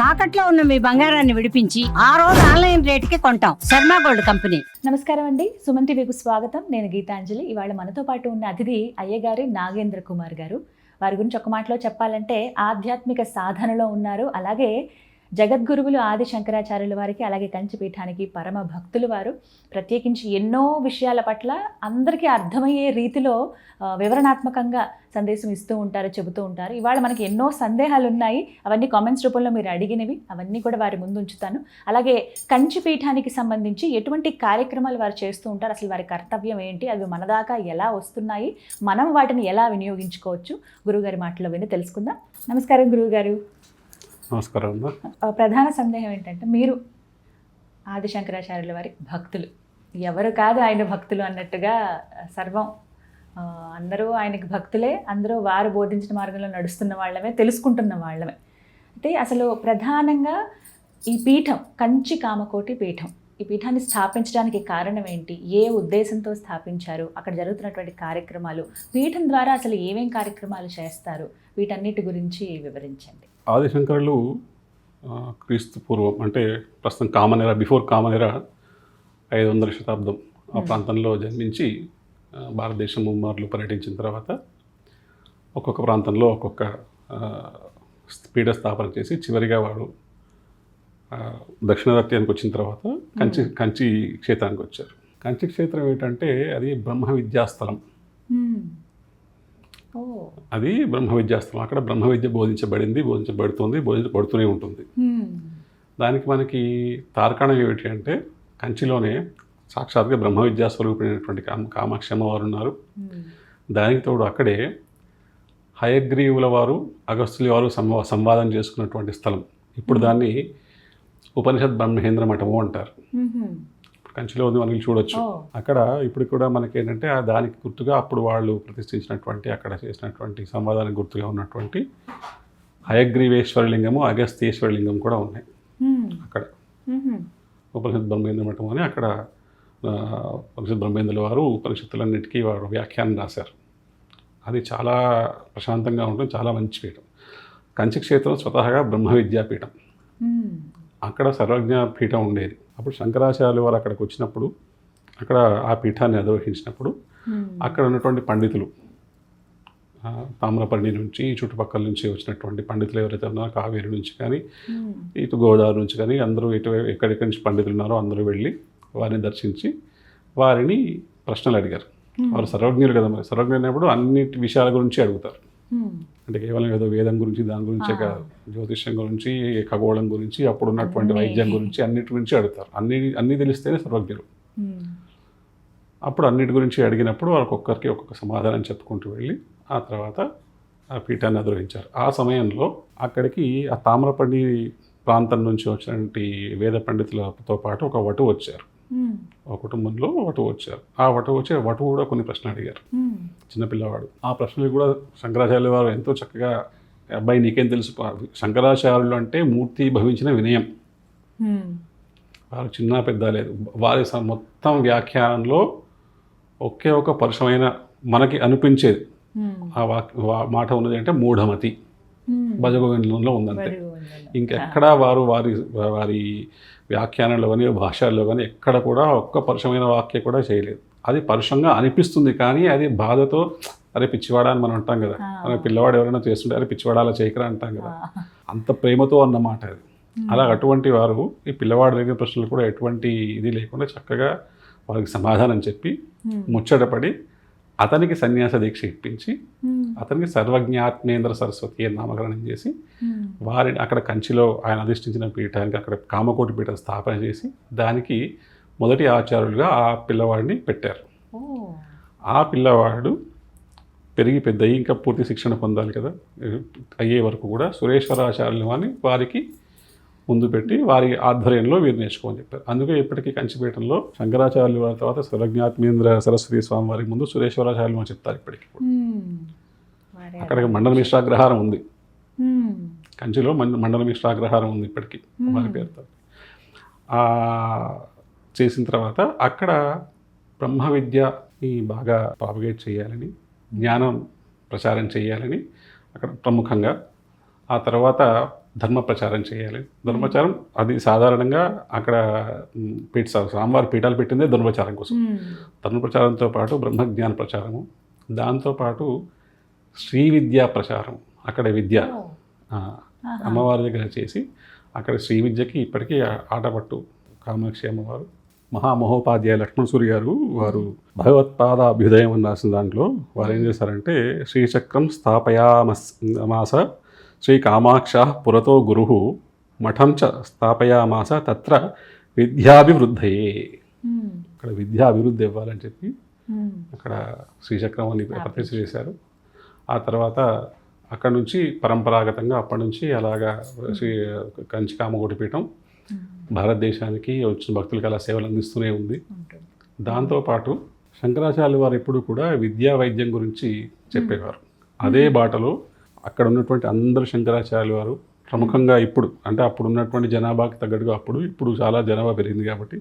తాకట్లో ఉన్న మీ బంగారాన్ని విడిపించి ఆ రోజు ఆన్లైన్ రేటుకి కొంటాం. Sharma gold company. నమస్కారం అండి, సుమన్ టీవీకి స్వాగతం. నేను గీతాంజలి. ఇవాళ మనతో పాటు ఉన్న అతిథి అయ్యగారి నాగేంద్ర కుమార్ గారు. వారి గురించి ఒక మాటలో చెప్పాలంటే ఆధ్యాత్మిక సాధనలో ఉన్నారు. అలాగే జగద్గురువులు ఆది శంకరాచార్యుల వారికి, అలాగే కంచిపీఠానికి పరమ భక్తులు వారు. ప్రత్యేకించి ఎన్నో విషయాల పట్ల అందరికీ అర్థమయ్యే రీతిలో వివరణాత్మకంగా సందేశం ఇస్తూ ఉంటారు, చెబుతూ ఉంటారు. ఇవాళ మనకి ఎన్నో సందేహాలు ఉన్నాయి, అవన్నీ కామెంట్స్ రూపంలో మీరు అడిగినవి, అవన్నీ కూడా వారి ముందు ఉంచుతాను. అలాగే కంచిపీఠానికి సంబంధించి ఎటువంటి కార్యక్రమాలు వారు చేస్తూ ఉంటారు, అసలు వారి కర్తవ్యం ఏంటి, అవి మన దాకా ఎలా వస్తున్నాయి, మనం వాటిని ఎలా వినియోగించుకోవచ్చు, గురువుగారి మాటలో విని తెలుసుకుందాం. నమస్కారం గురువుగారు. నమస్కారం. ప్రధాన సందేహం ఏంటంటే, మీరు ఆది శంకరాచార్యుల వారి భక్తులు, ఎవరు కాదు ఆయన భక్తులు అన్నట్టుగా సర్వం అందరూ ఆయనకి భక్తులే, అందరూ వారు బోధించిన మార్గంలో నడుస్తున్న వాళ్ళమే, తెలుసుకుంటున్న వాళ్ళమే. అయితే అసలు ప్రధానంగా ఈ పీఠం కంచి కామకోటి పీఠం, ఈ పీఠాన్ని స్థాపించడానికి కారణం ఏంటి, ఏ ఉద్దేశంతో స్థాపించారు, అక్కడ జరుగుతున్నటువంటి కార్యక్రమాలు, పీఠం ద్వారా అసలు ఏమేం కార్యక్రమాలు చేస్తారు, వీటన్నిటి గురించి వివరించండి. ఆదిశంకరులు క్రీస్తు పూర్వం అంటే ప్రస్తుతం కామన్ ఎరా, బిఫోర్ కామన్ ఎరా 500వ శతాబ్దం ఆ ప్రాంతంలో జన్మించి భారతదేశం ముమ్మార్లు పర్యటించిన తర్వాత ఒక్కొక్క ప్రాంతంలో ఒక్కొక్క పీఠ స్థాపన చేసి చివరిగా వాడు దక్షిణాత్యానికి వచ్చిన తర్వాత కంచి క్షేత్రానికి వచ్చారు. కంచి క్షేత్రం ఏంటంటే అది బ్రహ్మ విద్యాస్థలం. అది బ్రహ్మ విద్యాస్థలం. అక్కడ బ్రహ్మ విద్య బోధించబడుతుంది, బోధించబడుతూనే ఉంటుంది. దానికి మనకి తార్కాణం ఏమిటి అంటే, కంచిలోనే సాక్షాత్గా బ్రహ్మ విద్యా స్వరూపిణైనటువంటి కామాక్షి అమ్మవారు ఉన్నారు. దానికి తోడు అక్కడే హయగ్రీవుల వారు, అగస్త్యుల వారు సంవాదం చేసుకున్నటువంటి స్థలం. ఇప్పుడు దాన్ని ఉపనిషత్ బ్రహ్మేంద్ర మఠము అంటారు. కంచిలో ఉంది, మనకి చూడొచ్చు. అక్కడ ఇప్పుడు కూడా మనకి ఏంటంటే దానికి గుర్తుగా అప్పుడు వాళ్ళు ప్రతిష్ఠించినటువంటి, అక్కడ చేసినటువంటి సంవాదానికి గుర్తుగా ఉన్నటువంటి హయగ్రీవేశ్వరలింగము, అగస్త్యేశ్వరలింగం కూడా ఉన్నాయి అక్కడ. ఉపనిషత్ బ్రహ్మేంద్ర మఠం అని అక్కడ ఉపనిషత్ బ్రహ్మేంద్రుల వారు ఉపనిషత్తులన్నిటికీ వారు వ్యాఖ్యానం రాశారు. అది చాలా ప్రశాంతంగా ఉంటుంది, చాలా మంచి పీఠం. కంచి క్షేత్రం స్వతహాగా బ్రహ్మ విద్యాపీఠం. అక్కడ సర్వజ్ఞ పీఠం ఉండేది. అప్పుడు శంకరాచార్యుల వారు అక్కడికి వచ్చినప్పుడు, అక్కడ ఆ పీఠాన్ని అధిరోహించినప్పుడు అక్కడ ఉన్నటువంటి పండితులు, తామ్రపర్ణి నుంచి చుట్టుపక్కల నుంచి వచ్చినటువంటి పండితులు ఎవరైతే ఉన్నారో, కావేరి నుంచి కానీ ఇటు గోదావరి నుంచి కానీ అందరూ ఎక్కడెక్కడి నుంచి పండితులు ఉన్నారో అందరూ వెళ్ళి వారిని దర్శించి వారిని ప్రశ్నలు అడిగారు. వారు సర్వజ్ఞులు కదా, మరి సర్వజ్ఞులు అయినప్పుడు అన్నిటి విషయాల గురించి అడుగుతారు. అంటే కేవలం ఏదో వేదం గురించి దాని గురించే కాదు, జ్యోతిష్యం గురించి, ఖగోళం గురించి, అప్పుడు ఉన్నటువంటి వైద్యం గురించి, అన్నిటి గురించి అడుగుతారు. అన్నీ తెలిస్తేనే సర్వజ్ఞులు. అప్పుడు అన్నిటి గురించి అడిగినప్పుడు వాళ్ళకి ఒక్కొక్క సమాధానం చెప్పుకుంటూ వెళ్ళి ఆ తర్వాత ఆ పీఠాన్ని అధిరోహించారు. ఆ సమయంలో అక్కడికి ఆ తామ్రపర్ణి ప్రాంతం నుంచి వచ్చినటువంటి వేద పండితులతో పాటు ఒక వటువు వచ్చారు. ఒక కుటుంబంలో వటువు వచ్చారు. ఆ వటువు కూడా కొన్ని ప్రశ్నలు అడిగారు, చిన్నపిల్లవాడు. ఆ ప్రశ్నలు కూడా శంకరాచార్యుల వారు ఎంతో చక్కగా, అబ్బాయి నీకేం తెలుసు, శంకరాచార్యులు అంటే మూర్తి భవించిన వినయం. వారు చిన్న పెద్ద లేదు, వారి మొత్తం వ్యాఖ్యానంలో ఒకే ఒక పరుషమైన మనకి అనిపించేది ఆ మాట ఉన్నది అంటే మూఢమతి, భజగోవిందంలో ఉందంటే. ఇంకెక్కడా వారు వారి వ్యాఖ్యానంలో కానీ భాషల్లో కానీ ఎక్కడ కూడా ఒక్క పరుషమైన వాక్యం కూడా చేయలేదు. అది పరుషంగా అనిపిస్తుంది, కానీ అది బాధతో, అరే పిచ్చివాడా అని మనం అంటాం కదా, మన పిల్లవాడు ఎవరైనా చేస్తుంటే అరే పిచ్చివాడా అలా చేయకరా అంటాం కదా, అంత ప్రేమతో అన్నమాట అది. అలా అటువంటి వారు ఈ పిల్లవాడు అడిగిన ప్రశ్నలు కూడా ఎటువంటి ఇది లేకుండా చక్కగా వారికి సమాధానం చెప్పి ముచ్చటపడి అతనికి సన్యాస దీక్ష ఇప్పించి అతనికి సర్వజ్ఞాత్మేంద్ర సరస్వతి అని నామకరణం చేసి వారిని అక్కడ కంచిలో ఆయన అధిష్ఠించిన పీఠానికి అక్కడ కామకోటి పీఠం స్థాపన చేసి దానికి మొదటి ఆచార్యులుగా ఆ పిల్లవాడిని పెట్టారు. ఆ పిల్లవాడు పెరిగి పెద్దయి ఇంకా పూర్తి శిక్షణ పొందాలి కదా, అయ్యే వరకు కూడా సురేశ్వరాచార్యులు అని వారికి ముందు పెట్టి వారి ఆధ్వర్యంలో వీరు నేర్చుకోమని చెప్పారు. అందుకే ఇప్పటికీ కంచిపీఠంలో శంకరాచార్యుల వారి తర్వాత సర్వజ్ఞాత్మేంద్ర సరస్వతి స్వామి వారికి ముందు సురేశ్వరాచార్యులు అని చెప్తారు ఇప్పటికీ. అక్కడికి మండల మిశ్రాగ్రహారం ఉంది, కంచిలో మండల మిశ్రాగ్రహారం ఉంది ఇప్పటికీ వారి పేరుతో. చేసిన తర్వాత అక్కడ బ్రహ్మ విద్యని బాగా ప్రాపగేట్ చేయాలని, జ్ఞానం ప్రచారం చేయాలని అక్కడ ప్రముఖంగా, ఆ తర్వాత ధర్మ ప్రచారం చేయాలి. ధర్మప్రచారం అది సాధారణంగా అక్కడ స్వామివారి పీఠాలు పెట్టిందే ధర్మప్రచారం కోసం. ధర్మప్రచారంతో పాటు బ్రహ్మజ్ఞాన ప్రచారము, దాంతోపాటు శ్రీ విద్యా ప్రచారం. అక్కడ విద్య అమ్మవారి దగ్గర చేసి అక్కడ శ్రీ విద్యకి ఇప్పటికీ ఆటపట్టు కామాక్షి అమ్మవారు. మహామహోపాధ్యాయ లక్ష్మణ సూరి గారు వారు భగవత్పాద అభ్యుదయం అని రాసిన దాంట్లో వారు ఏం చేశారంటే శ్రీచక్రం స్థాపయామాస శ్రీ కామాక్ష పురతో గురు మఠం చ స్థాపయామాస తత్ర విద్యాభివృద్ధయే. అక్కడ విద్యాభివృద్ధి ఇవ్వాలని చెప్పి అక్కడ శ్రీచక్రం అని ప్రతిష్ఠ చేశారు. ఆ తర్వాత అక్కడ నుంచి పరంపరాగతంగా అప్పటి నుంచి అలాగా కంచి కామకోటి పీఠం భారతదేశానికి వచ్చిన భక్తులకు అలా సేవలు అందిస్తూనే ఉంది. దాంతోపాటు శంకరాచార్యులు వారు ఎప్పుడు కూడా విద్యా వైద్యం గురించి చెప్పేవారు. అదే బాటలో అక్కడ ఉన్నటువంటి అందరు శంకరాచార్యులు వారు ప్రముఖంగా ఇప్పుడు అంటే అప్పుడు ఉన్నటువంటి జనాభాకి తగ్గట్టుగా ఇప్పుడు చాలా జనాభా పెరిగింది కాబట్టి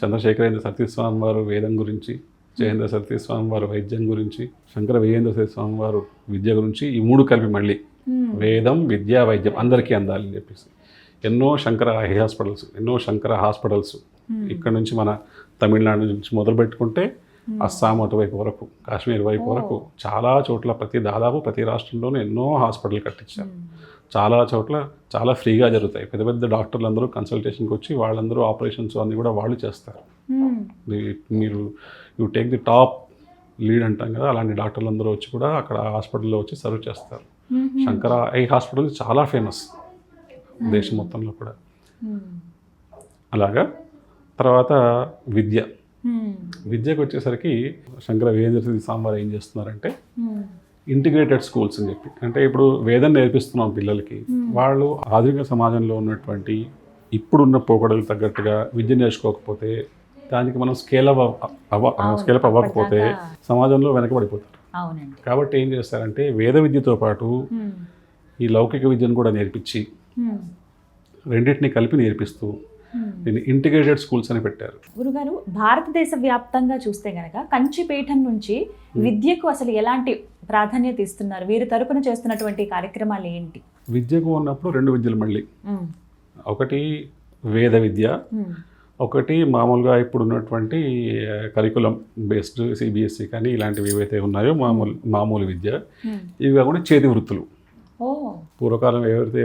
చంద్రశేఖరేంద్ర సత్యస్వామి వారు వేదం గురించి, జయేంద్ర సత్యస్వామి వారు వైద్యం గురించి, శంకర వేయేంద్ర సత్యస్వామి వారు విద్య గురించి, ఈ మూడు కలిపి మళ్ళీ వేదం విద్యా వైద్యం అందరికీ అందాలని చెప్పేసి ఎన్నో శంకర హాస్పిటల్స్ ఇక్కడ నుంచి మన తమిళనాడు నుంచి మొదలు పెట్టుకుంటే అస్సాం అటువైపు వరకు, కాశ్మీర్ వైపు వరకు చాలా చోట్ల దాదాపు ప్రతి రాష్ట్రంలోనూ ఎన్నో హాస్పిటల్ కట్టించారు. చాలా చోట్ల చాలా ఫ్రీగా జరుగుతాయి. పెద్ద పెద్ద డాక్టర్లు అందరూ కన్సల్టేషన్కి వచ్చి వాళ్ళందరూ ఆపరేషన్స్ అన్నీ కూడా వాళ్ళు చేస్తారు. మీరు you take the top lead అంటాం కదా, అలాంటి డాక్టర్లు అందరూ వచ్చి కూడా అక్కడ హాస్పిటల్లో వచ్చి సర్వ్ చేస్తారు. శంకర ఐ హాస్పిటల్ చాలా ఫేమస్ దేశం మొత్తంలో కూడా. అలాగా తర్వాత విద్యకు వచ్చేసరికి శంకర వేయేంద్ర స్వామి వారు ఏం చేస్తున్నారంటే ఇంటిగ్రేటెడ్ స్కూల్స్ అని చెప్పి, అంటే ఇప్పుడు వేదం నేర్పిస్తున్నాం పిల్లలకి, వాళ్ళు ఆధునిక సమాజంలో ఉన్నటువంటి ఇప్పుడున్న పోకడలు తగ్గట్టుగా విద్య నేర్చుకోకపోతే దానికి మనం స్కేలప్ అవ్వకపోతే సమాజంలో వెనకబడిపోతారు. కాబట్టి ఏం చేస్తారంటే వేద విద్యతో పాటు ఈ లౌకిక విద్యను కూడా నేర్పించి రెండింటిని కలిపి నేర్పిస్తూ దీన్ని ఇంటిగ్రేటెడ్ స్కూల్స్ అని పెట్టారు. గురుగారు, భారతదేశ వ్యాప్తంగా చూస్తే గనక కంచిపీఠం నుంచి విద్యకు అసలు ఎలాంటి ప్రాధాన్యత ఇస్తున్నారు? వీరి తరపున చేస్తున్నటువంటి కార్యక్రమాలు ఏంటి? విద్యకు ఉన్నప్పుడు రెండు విద్యలు మళ్ళీ, ఒకటి వేద విద్య, ఒకటి మామూలుగా ఇప్పుడు ఉన్నటువంటి కరికులం బేస్డ్ సిబిఎస్ఈ కానీ ఇలాంటివి ఏవైతే ఉన్నాయో మామూలు విద్య. ఇవి కాకుండా చేతి వృత్తులు. పూర్వకాలం ఏవైతే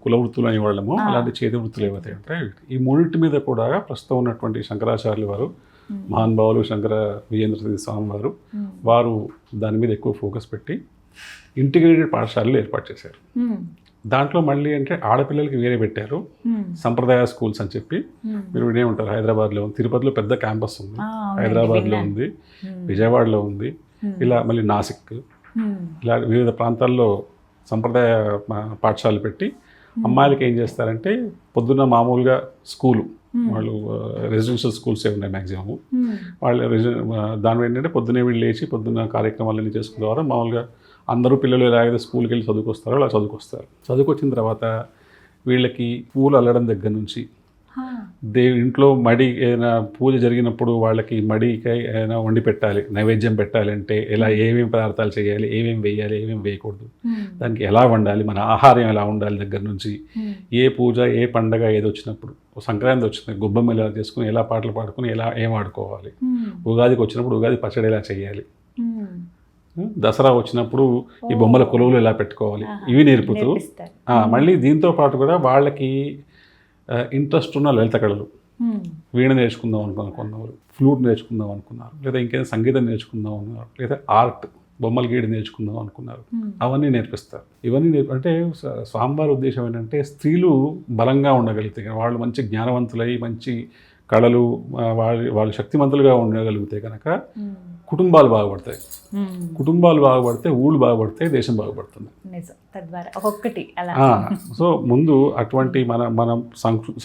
కుల వృత్తులు అనేవాళ్ళమో అలాంటి చేతి వృత్తులు ఏవైతే ఉంటాయి, ఈ మూడింటి మీద కూడా ప్రస్తుతం ఉన్నటువంటి శంకరాచార్యులు వారు, మహానుభావులు శంకర విజయేంద్ర స్వామి వారు దాని మీద ఎక్కువ ఫోకస్ పెట్టి ఇంటిగ్రేటెడ్ పాఠశాలలు ఏర్పాటు చేశారు. దాంట్లో మళ్ళీ అంటే ఆడపిల్లలకి వేరే పెట్టారు, సంప్రదాయ స్కూల్స్ అని చెప్పి. మీరు వినే ఉంటారు, హైదరాబాద్లో ఉంది, తిరుపతిలో పెద్ద క్యాంపస్ ఉంది, హైదరాబాద్లో ఉంది, విజయవాడలో ఉంది, ఇలా మళ్ళీ నాసిక్, ఇలా వివిధ ప్రాంతాల్లో సంప్రదాయ పాఠశాలలు పెట్టి అమ్మాయిలకి ఏం చేస్తారంటే పొద్దున్న మామూలుగా స్కూలు, వాళ్ళు రెసిడెన్షియల్ స్కూల్సే ఉన్నాయి మ్యాక్సిమము. వాళ్ళు దాని ఏంటంటే పొద్దున్నే వీళ్ళు లేచి పొద్దున్న కార్యక్రమాలన్నీ చేసుకున్న తర్వాత మామూలుగా అందరూ పిల్లలు ఎలాగైతే స్కూల్కి వెళ్ళి చదువుకొస్తారో అలా చదువుకొచ్చిన తర్వాత వీళ్ళకి పూలు అల్లడం దగ్గర నుంచి ఇంట్లో మడి ఏదైనా పూజ జరిగినప్పుడు వాళ్ళకి మడికి ఏదైనా వండి పెట్టాలి, నైవేద్యం పెట్టాలి అంటే ఎలా ఏమేమి పదార్థాలు చేయాలి, ఏమేమి వేయాలి, ఏమేమి వేయకూడదు, దానికి ఎలా వండాలి, మన ఆహారం ఎలా ఉండాలి దగ్గర నుంచి, ఏ పూజ ఏ పండగ ఏది వచ్చినప్పుడు, సంక్రాంతి వచ్చింది గొబ్బెమ్మ ఎలా చేసుకుని ఎలా పాటలు పాడుకుని ఎలా ఏం ఆడుకోవాలి, ఉగాదికి వచ్చినప్పుడు ఉగాది పచ్చడి ఎలా చేయాలి, దసరా వచ్చినప్పుడు ఈ బొమ్మల కొలువులు ఎలా పెట్టుకోవాలి, ఇవి నేర్పుతూ మళ్ళీ దీంతో పాటు కూడా వాళ్ళకి ఇంట్రెస్ట్ ఉన్న లలిత కళలు, వీణ నేర్చుకుందాం అనుకున్నారు, ఫ్లూట్ నేర్చుకుందాం అనుకున్నారు, లేదా ఇంకేదైనా సంగీతం నేర్చుకుందాం అనుకున్నారు, లేదా ఆర్ట్ బొమ్మలు గీడి నేర్చుకుందాం అనుకున్నారు, అవన్నీ నేర్పిస్తారు. ఇవన్నీ అంటే స్వామివారి ఉద్దేశం ఏంటంటే స్త్రీలు బలంగా ఉండగలిగితే, వాళ్ళు మంచి జ్ఞానవంతులై మంచి కళలు వాళ్ళు శక్తివంతులుగా ఉండగలిగితే కనుక కుటుంబాలు బాగుపడతాయి. కుటుంబాలు బాగుపడితే ఊళ్ళు బాగుపడితే దేశం బాగుపడుతుంది. సో ముందు అటువంటి మన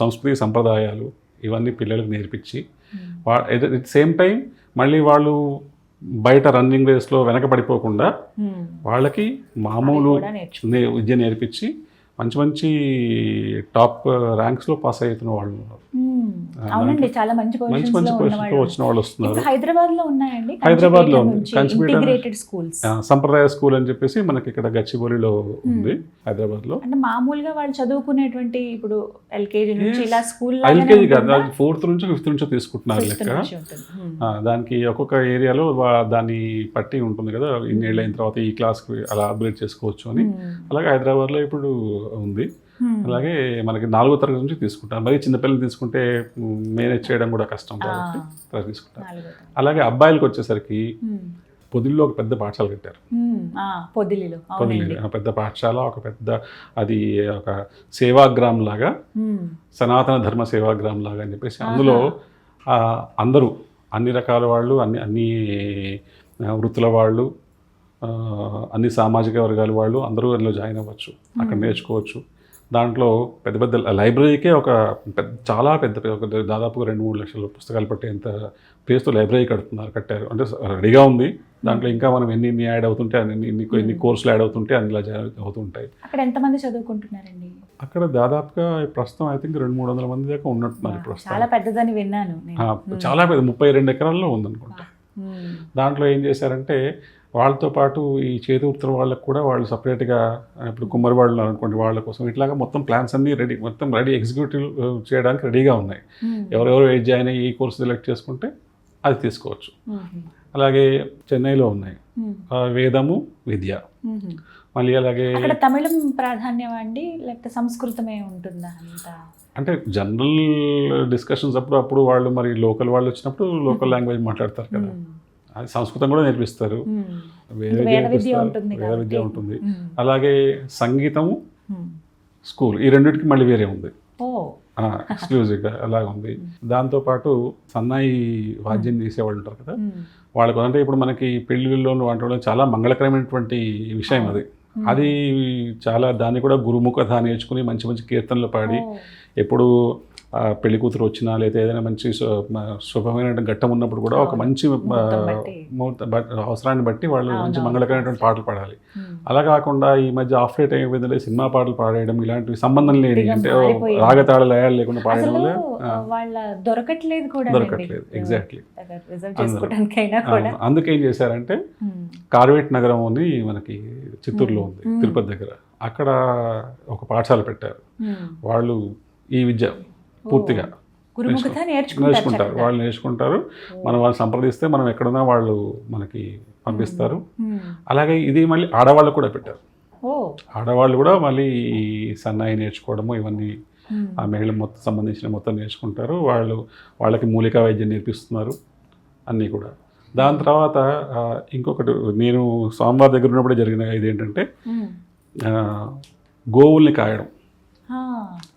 సంస్కృతి సంప్రదాయాలు ఇవన్నీ పిల్లలకు నేర్పించి ఎట్ ది సేమ్ టైం మళ్ళీ వాళ్ళు బయట రన్నింగ్ రేస్లో వెనకబడిపోకుండా వాళ్ళకి మామూలు విద్య నేర్పించి మంచి మంచి టాప్ ర్యాంక్స్లో పాస్ అవుతున్న వాళ్ళు ఉన్నారు. అవునండి, చాలా మంచి మంచి పొజిషన్స్ మంచి లో ఉన్న పొజిషన్తో వాళ్ళు వచ్చిన వాళ్ళు వస్తున్నారు. ఇప్పుడు హైదరాబాద్ లో ఉన్నాయండి, హైదరాబాద్లో ఉంది. కంచిపేట ఇంటిగ్రేటెడ్ స్కూల్స్. సంప్రదాయ స్కూల్ అని చెప్పేసి మనకి ఇక్కడ గచ్చిబౌలిలో ఉంది హైదరాబాద్లో. అంటే మామూలుగా వాళ్ళు చదువుకునేటువంటి ఇప్పుడు ఎల్కేజీ నుంచి ఇలా స్కూల్ ఎల్కేజీ కాదు, 4th నుంచి 5th నుంచి తీసుకుంటున్నారు లెక్క. దానికి ఒక్కొక్క ఏరియాలో దాన్ని పట్టి ఉంటుంది కదా, ఇన్నేళ్ళు అయిన తర్వాత ఈ క్లాస్కి అలా అప్గ్రేడ్ చేసుకోవచ్చు అని. అలాగే హైదరాబాద్లో ఇప్పుడు ఉంది. అలాగే మనకి 4వ తరగతి నుంచి తీసుకుంటారు. మరి చిన్నపిల్లలు తీసుకుంటే మేనేజ్ చేయడం కూడా కష్టం కాబట్టి అలా తీసుకుంటారు. అలాగే అబ్బాయిలకు వచ్చేసరికి పొదిలిలో ఒక పెద్ద పాఠశాల కట్టారు. పొదిలిలో పెద్ద పాఠశాల, ఒక పెద్ద అది ఒక సేవాగ్రామ్ లాగా, సనాతన ధర్మ సేవాగ్రామ్ లాగా అని చెప్పేసి అందులో అందరూ అన్ని రకాల వాళ్ళు, అన్ని వృత్తుల వాళ్ళు, అన్ని సామాజిక వర్గాల వాళ్ళు అందరూ అందులో జాయిన్ అవ్వచ్చు, అక్కడ నేర్చుకోవచ్చు. దాంట్లో పెద్ద పెద్ద లైబ్రరీకే ఒక చాలా పెద్ద ఒక దాదాపుగా 2-3 లక్షల పుస్తకాలు పట్టేంత ప్లేస్తో లైబ్రరీ కట్టారు. అంటే రెడీగా ఉంది. దాంట్లో ఇంకా మనం ఎన్ని యాడ్ అవుతుంటే ఎన్ని కోర్సులు యాడ్ అవుతుంటే అందులో జాయిన్ అవుతుంటాయి. అక్కడ ఎంతమంది చదువుకుంటున్నారండి? అక్కడ దాదాపుగా ప్రస్తుతం ఐ థింక్ 200-300 మంది దాకా ఉన్నట్టున్నారు. ప్రస్తుతం చాలా పెద్దదని విన్నాను. చాలా పెద్ద 32 ఎకరాల్లో ఉందనుకుంటా. దాంట్లో ఏం చేశారంటే వాళ్ళతో పాటు ఈ చేతి వృత్తుల వాళ్ళకు కూడా వాళ్ళు సపరేట్గా, ఇప్పుడు కుమ్మరి వాళ్ళు అనుకోండి, వాళ్ళ కోసం ఇట్లాగా మొత్తం ప్లాన్స్ అన్నీ రెడీ ఎగ్జిక్యూటివ్ చేయడానికి రెడీగా ఉన్నాయి. ఎవరెవరు జాయిన్ అయ్యి ఈ కోర్సు సెలెక్ట్ చేసుకుంటే అది తీసుకోవచ్చు. అలాగే చెన్నైలో ఉన్నాయి వేదము విద్య. మళ్ళీ అలాగే తమిళం ప్రాధాన్యం అండి, లేకపోతే సంస్కృతమే ఉంటుందా? అంటే జనరల్ డిస్కషన్స్ అప్పుడు వాళ్ళు మరి లోకల్ వాళ్ళు వచ్చినప్పుడు లోకల్ లాంగ్వేజ్ మాట్లాడతారు కదా, అది సంస్కృతం కూడా నేర్పిస్తారు. వేద విద్య ఉంటుంది. అలాగే సంగీతము, స్కూల్, ఈ రెండింటికి మళ్ళీ వేరే ఉంది, ఎక్స్క్లూజివ్గా అలాగ ఉంది. దాంతోపాటు సన్నాయి వాద్యం చేసేవాళ్ళు ఉంటారు కదా, వాళ్ళకు అంటే ఇప్పుడు మనకి పెళ్ళిళ్ళలో వంటలో చాలా మంగళకరమైనటువంటి విషయం అది చాలా, దాన్ని కూడా గురుముఖత నేర్చుకుని మంచి మంచి కీర్తనలు పాడి, ఎప్పుడు పెళ్లి కూతురు వచ్చినా లేదా ఏదైనా మంచి శుభమైన ఘట్టం ఉన్నప్పుడు కూడా ఒక మంచి అవసరాన్ని బట్టి వాళ్ళు మంచి మంగళకరమైనటువంటి పాటలు పాడాలి. అలా కాకుండా ఈ మధ్య ఆఫ్ రేట్ అయిపోయిందంటే సినిమా పాటలు పాడేయడం, ఇలాంటివి సంబంధం లేని, అంటే రాగతాళ లయాలు లేకుండా పాడడం వల్ల దొరకట్లేదు. ఎగ్జాక్ట్లీ. అందుకేం చేశారంటే కార్వేట్ నగరం అని మనకి చిత్తూరులో ఉంది, తిరుపతి దగ్గర, అక్కడ ఒక పాఠశాల పెట్టారు. వాళ్ళు ఈ విద్య పూర్తిగా నేర్చుకుంటారు. వాళ్ళు నేర్చుకుంటారు. మనం వాళ్ళు సంప్రదిస్తే మనం ఎక్కడున్నా వాళ్ళు మనకి పంపిస్తారు. అలాగే ఇది మళ్ళీ ఆడవాళ్ళు కూడా పెట్టారు. ఆడవాళ్ళు కూడా మళ్ళీ ఈ సన్నాయి నేర్చుకోవడము, ఇవన్నీ ఆ మహిళ మొత్తం సంబంధించిన మొత్తం నేర్చుకుంటారు. వాళ్ళకి మూలికా వైద్యం నేర్పిస్తున్నారు అన్నీ కూడా. దాని తర్వాత ఇంకొకటి, నేను స్వామివారి దగ్గర ఉన్నప్పుడే జరిగిన ఇది ఏంటంటే గోవుల్ని కాయడం.